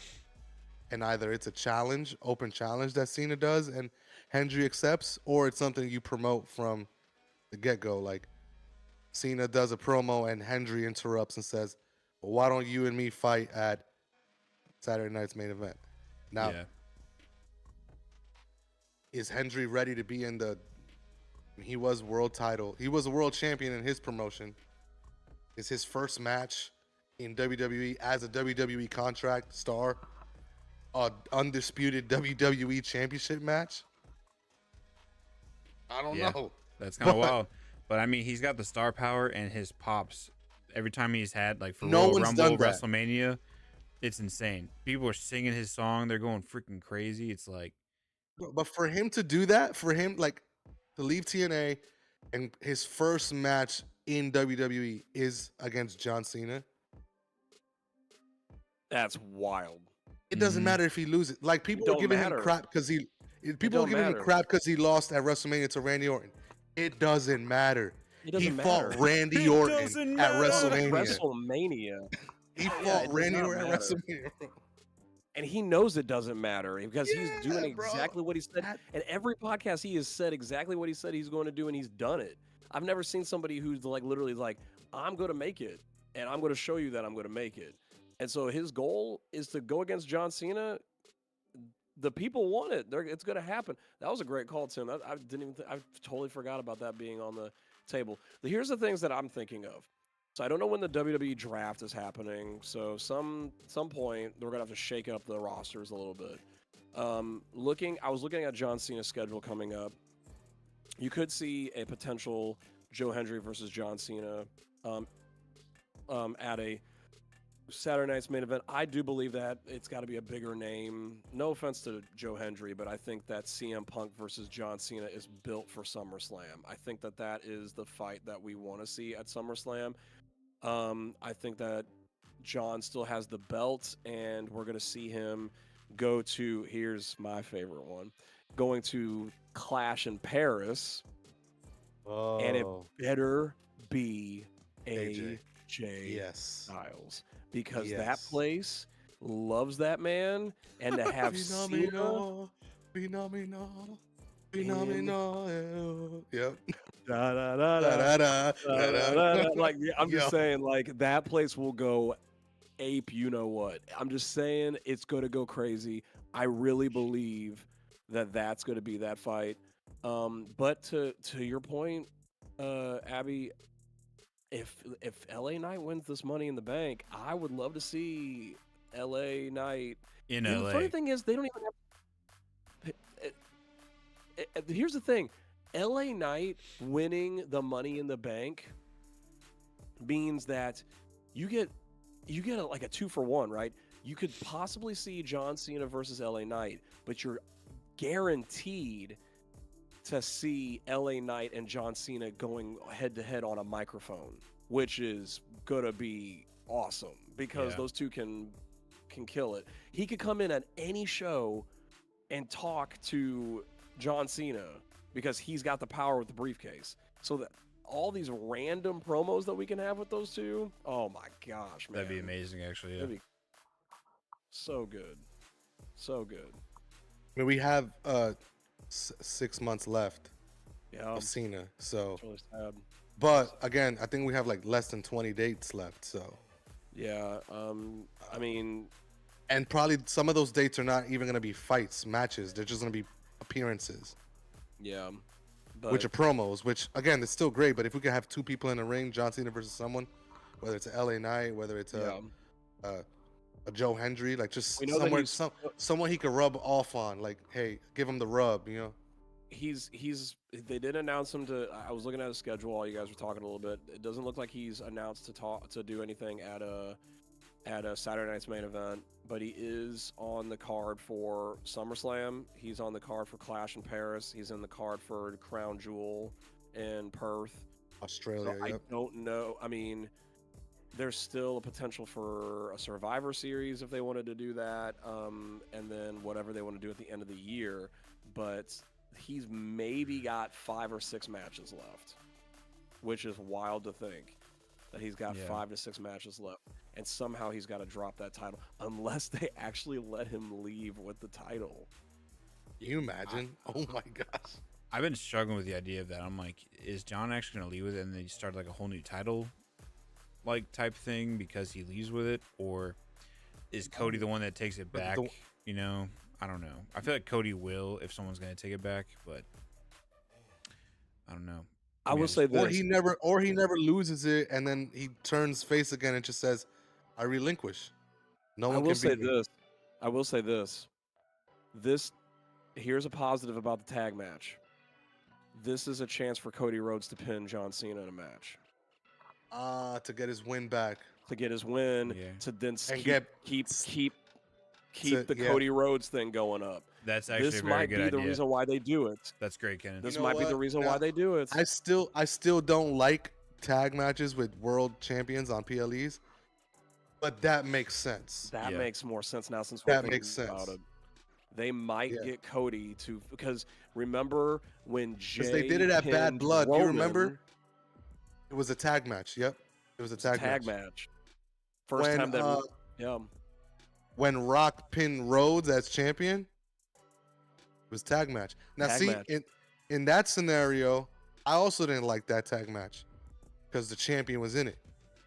and either it's a challenge, open challenge that Cena does and Hendry accepts, or it's something you promote from the get-go. Like Cena does a promo and Hendry interrupts and says, well, why don't you and me fight at Saturday night's main event? Now, is Hendry ready to be in the... He was a world champion in his promotion. It's his first match in WWE as a WWE contract star. Undisputed WWE championship match. I don't know. That's kind of wild. But I mean, he's got the star power and his pops. Every time he's had like for Royal Rumble, WrestleMania, it's insane. People are singing his song. They're going freaking crazy. It's like, but for him to do that, for him like to leave TNA and his first match in WWE is against John Cena. That's wild. It doesn't matter if he loses. Like people are giving him crap because he lost at WrestleMania to Randy Orton. It doesn't matter. It He doesn't fought matter. Randy It Orton doesn't at matter. WrestleMania. WrestleMania. He Yeah, fought it does Randy not Orton at matter. WrestleMania. And he knows it doesn't matter because he's doing Yeah, bro. exactly what he said. That- And every podcast he has said exactly what he said he's going to do, and he's done it. I've never seen somebody who's like literally like, I'm going to make it, and I'm going to show you that I'm going to make it. And so his goal is to go against John Cena. The people want it. It's going to happen. That was a great call, Tim. I didn't even. I totally forgot about that being on the table. Here's the things that I'm thinking of. So I don't know when the WWE draft is happening. So some point we're gonna have to shake up the rosters a little bit. I was looking at John Cena's schedule coming up. You could see a potential Joe Hendry versus John Cena at a Saturday night's main event. I do believe that it's got to be a bigger name. No offense to Joe Hendry, but I think that CM Punk versus John Cena is built for SummerSlam. I think that is the fight that we want to see at SummerSlam. I think that John still has the belt, and we're going to see him go to, here's my favorite one, going to Clash in Paris, and it better be AJ Styles. Because that place loves that man, and to have Cena... Yep. Like, I'm just saying, like, that place will go ape, you know what. I'm just saying it's going to go crazy. I really believe that that's going to be that fight. But to your point, Abby, if LA Knight wins this Money in the Bank, I would love to see LA Knight in And LA. the funny thing is, they don't even have. Here's the thing: LA Knight winning the Money in the Bank means that you get like a 2-for-1, right? You could possibly see John Cena versus LA Knight, but you're guaranteed to see LA Knight and John Cena going head to head on a microphone, which is gonna be awesome because those two can kill it. He could come in at any show and talk to John Cena because he's got the power with the briefcase. So that all these random promos that we can have with those two, oh my gosh, man. That'd be amazing, actually. Yeah. That'd be so good. So good. I mean, we have 6 months left Yeah. of Cena, so. It's really sad. But again, I think we have like less than 20 dates left, so. Yeah. I mean, and probably some of those dates are not even going to be fights, matches. They're just going to be appearances. Yeah. But which are promos, which again, it's still great. But if we could have two people in the ring, John Cena versus someone, whether it's a LA Knight, whether it's a Joe Hendry, like just somewhere, someone he could rub off on, like, hey, give him the rub, you know. They did announce him to. I was looking at his schedule while you guys were talking a little bit. It doesn't look like he's announced to do anything at a Saturday night's main event, but he is on the card for SummerSlam. He's on the card for Clash in Paris. He's in the card for Crown Jewel in Perth, Australia. So I don't know. I mean, there's still a potential for a Survivor Series if they wanted to do that, and then whatever they want to do at the end of the year. But he's maybe got 5 or 6 matches left, which is wild to think that he's got 5 to 6 matches left. And somehow he's got to drop that title unless they actually let him leave with the title. Can you imagine? Oh my gosh. I've been struggling with the idea of that. I'm like, is John actually going to leave with it and then he start like a whole new title like type thing because he leaves with it? Or is Cody the one that takes it back? You know, I don't know. I feel like Cody will if someone's going to take it back, but I don't know. I will say this. Or he never loses it and then he turns face again and just says, I relinquish. No one can beat me. I will say this. Here's a positive about the tag match. This is a chance for Cody Rhodes to pin John Cena in a match. To get his win back. To get his win. Yeah. To then keep the Cody Rhodes thing going up. That's actually a very good idea. This might be the reason why they do it. That's great, Kenyn. This might be the reason why they do it. I still don't like tag matches with world champions on PLEs, but that makes sense. That makes more sense now since we're thinking about it. They might get Cody to, because remember when Jay they did it at Bad Blood. Roman, you remember? It was a tag match. Yep, it was a tag match. First when time that yeah. when Rock pinned Rhodes as champion, it was tag match. Now Tag see, match. in that scenario, I also didn't like that tag match because the champion was in it.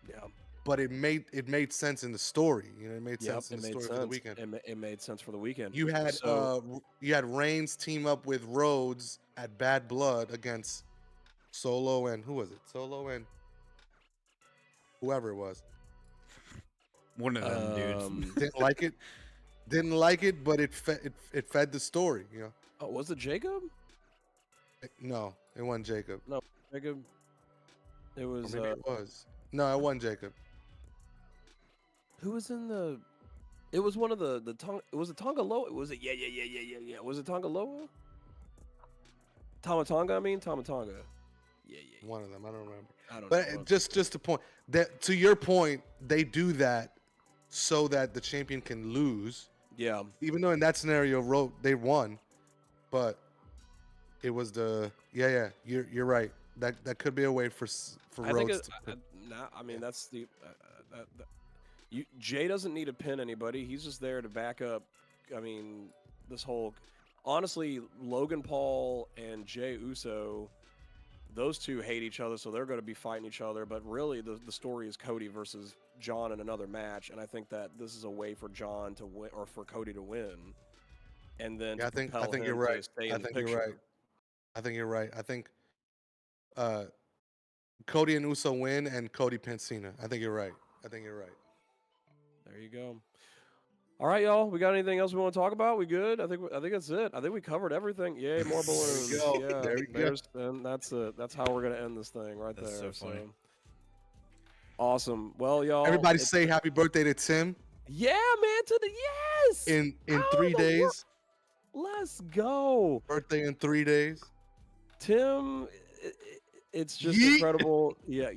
Yeah. But it made sense in the story. You know, it made sense in the story for the weekend. It made sense for the weekend. You had Reigns team up with Rhodes at Bad Blood against Solo and who was it? Solo and whoever it was. One of them dudes. Didn't like it, but it fed the story. You know. Oh, was it Jacob? No, it wasn't Jacob. No, Jacob. It was. Or maybe it was. No, it wasn't Jacob. Who was in the? It was one of the Tonga. Was it Tonga Loa? Was it? Yeah. Was it Tonga Loa? Tamatonga. I mean Tamatonga. Yeah. One of them. I don't remember. I don't know. But just to point that to your point, they do that so that the champion can lose. Yeah. Even though in that scenario, they won, but it was the You're right. That could be a way for Rhodes. I mean that's the. Jay doesn't need to pin anybody. He's just there to back up. I mean, this whole. Honestly, Logan Paul and Jey Uso, those two hate each other, so they're going to be fighting each other. But really, the story is Cody versus John in another match, and I think that this is a way for John to win or for Cody to win. And then I think you're right. I think you're right. I think Cody and Uso win, and Cody pins Cena. I think you're right. There you go. All right, y'all. We got anything else we want to talk about? We good? I think that's it. I think we covered everything. Yay, more balloons. There we go. Yeah, there we go. And that's it. That's how we're gonna end this thing right That's there. so funny. Awesome. Well, y'all. Everybody say happy birthday to Tim. Yeah, man. Yes. In 3 days. Let's go. Birthday in 3 days. Tim, it's just incredible. Yeah.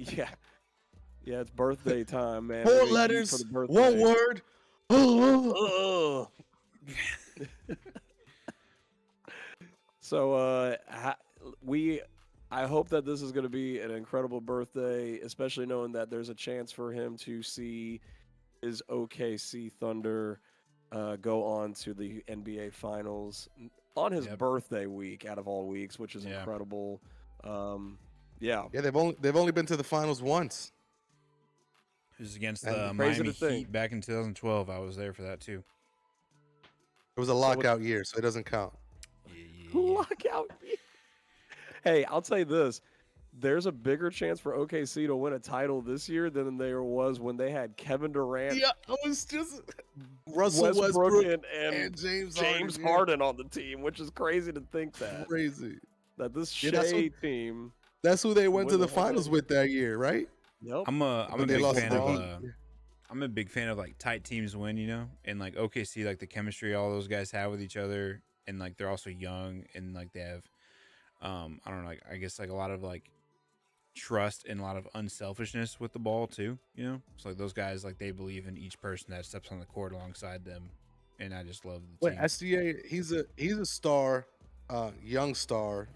Yeah, it's birthday time, man. 4 letters, 1 word. So I hope that this is going to be an incredible birthday, especially knowing that there's a chance for him to see his OKC Thunder go on to the NBA Finals on his birthday week, out of all weeks, which is incredible. Yeah, they've only been to the finals once. It was against the Miami Heat back in 2012. I was there for that too. It was a lockout year, so it doesn't count. Lockout year. Hey, I'll tell you this. There's a bigger chance for OKC to win a title this year than there was when they had Kevin Durant. Yeah, I was just Russell Westbrook and James Harden on the team, which is crazy to think that. Crazy. That this Shea team. That's who they went to the finals with that year, right? Yep. I'm a big fan of like tight teams win, you know, and like OKC, like the chemistry all those guys have with each other, and like they're also young and like they have, I don't know, like I guess like a lot of like trust and a lot of unselfishness with the ball too, you know. So like those guys, like they believe in each person that steps on the court alongside them, and I just love the team. SGA, he's a star, young star,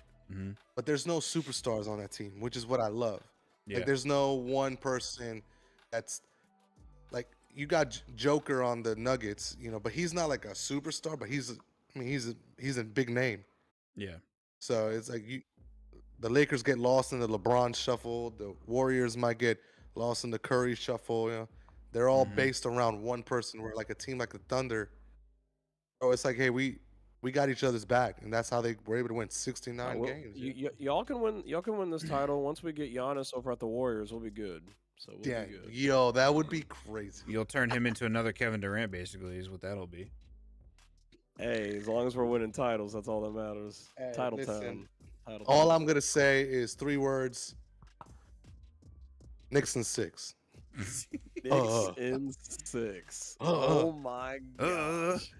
but there's no superstars on that team, which is what I love. Yeah. Like there's no one person that's like you got Joker on the Nuggets, you know, but he's not like a superstar, but he's a big name. Yeah. So it's like the Lakers get lost in the LeBron shuffle, the Warriors might get lost in the Curry shuffle, you know. They're all based around one person, where like a team like the Thunder, it's like, hey, we got each other's back, and that's how they were able to win 69 games. Y'all can win this title. Once we get Giannis over at the Warriors, we'll be good. So we'll be good. Yo, that would be crazy. You'll turn him into another Kevin Durant, basically, is what that'll be. Hey, as long as we're winning titles, that's all that matters. Hey, Title listen, time. All I'm gonna say is 3 words: Knicks in 6. Knicks in 6. Oh my gosh.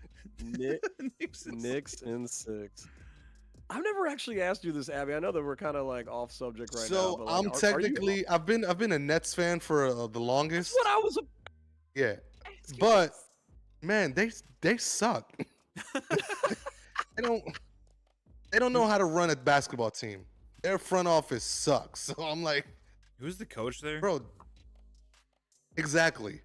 Knicks in 6. I've never actually asked you this, Abby. I know that we're kind of like off subject right now. So but like, I'm technically I've been a Nets fan for the longest. That's what I was. Yeah, but man, they suck. They don't know how to run a basketball team. Their front office sucks. So I'm like, Who's the coach there? Bro, exactly.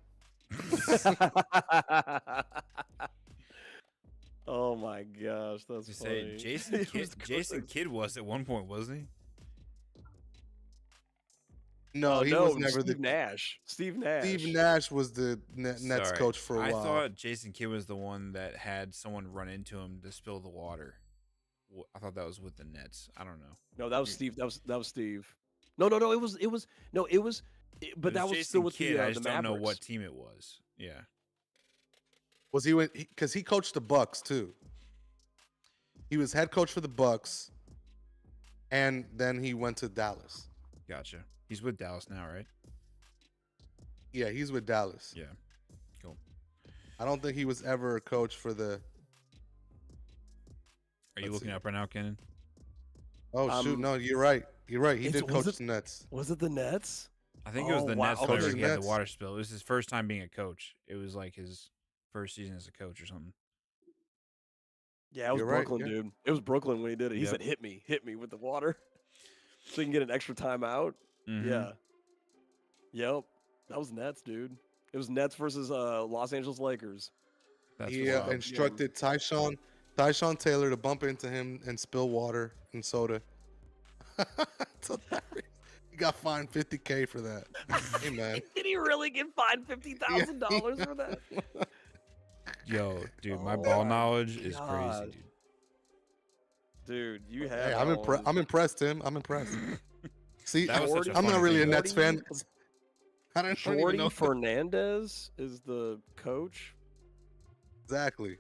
Oh my gosh, that's To funny. say Jason He was Jason coach. Kidd was at one point, wasn't he? No, he No, was it never Steve the. Nash. Steve Nash. Steve Nash was the Nets Sorry, coach for a I while. thought Jason Kidd was the one that had someone run into him to spill the water. I thought that was with the Nets. I don't know. No, that was You- Steve. That was Steve. No. It was. No, it was. But It that was was Jason still with Kidd. I the just don't know Mavericks. what team it was. Yeah, Was he because he coached the Bucks too. He was head coach for the Bucks, and then he went to Dallas. gotcha. He's with Dallas now, right? Yeah, he's with Dallas. Yeah. Cool. I don't think he was ever a coach for the. Are you Let's looking see. up right now, Kenyn? Oh shoot! No, you're right. You're right. He It's- did was coach it- the Nets. Was it the Nets? I think it was Oh, the wow. Nets Okay. whenever Coaches he had the Nets. water spill. It was his first time being a coach. It was like his first season as a coach or something. Yeah, it was You're right, Brooklyn, yeah. dude. It was Brooklyn when he did it. He Yep. said, hit me with the water," so you can get an extra timeout. Mhm. Yeah. Yep. That was Nets, dude. It was Nets versus Los Angeles Lakers. That's He wild. instructed Tyshawn Taylor to bump into him and spill water and soda. It's hilarious. He got fined $50K for that. Hey man. Did he really get fined $50,000 for that? Yo, dude, my Oh ball my knowledge is crazy, God. dude. Dude, you have. Hey, that I'm impressed, Tim. I'm impressed. See, That was such a I'm not funny really a thing. Nets fan. I don't even Jordy know Fernandez is the coach. exactly.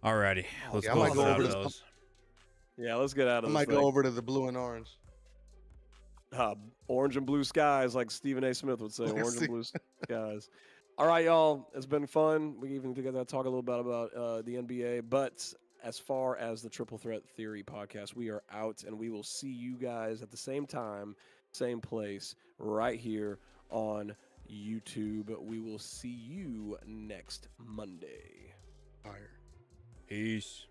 Alrighty, let's Yeah, I close might go it out over of this- those. Yeah, let's get out I of might this go thing. over to the blue and orange. Orange and blue skies, like Stephen A. Smith would say. Let's Orange see. and blue skies. All right, y'all. It's been fun. We even got to talk a little bit about the NBA. But as far as the Triple Threat Theory podcast, we are out, and we will see you guys at the same time, same place, right here on YouTube. We will see you next Monday. Fire. Peace.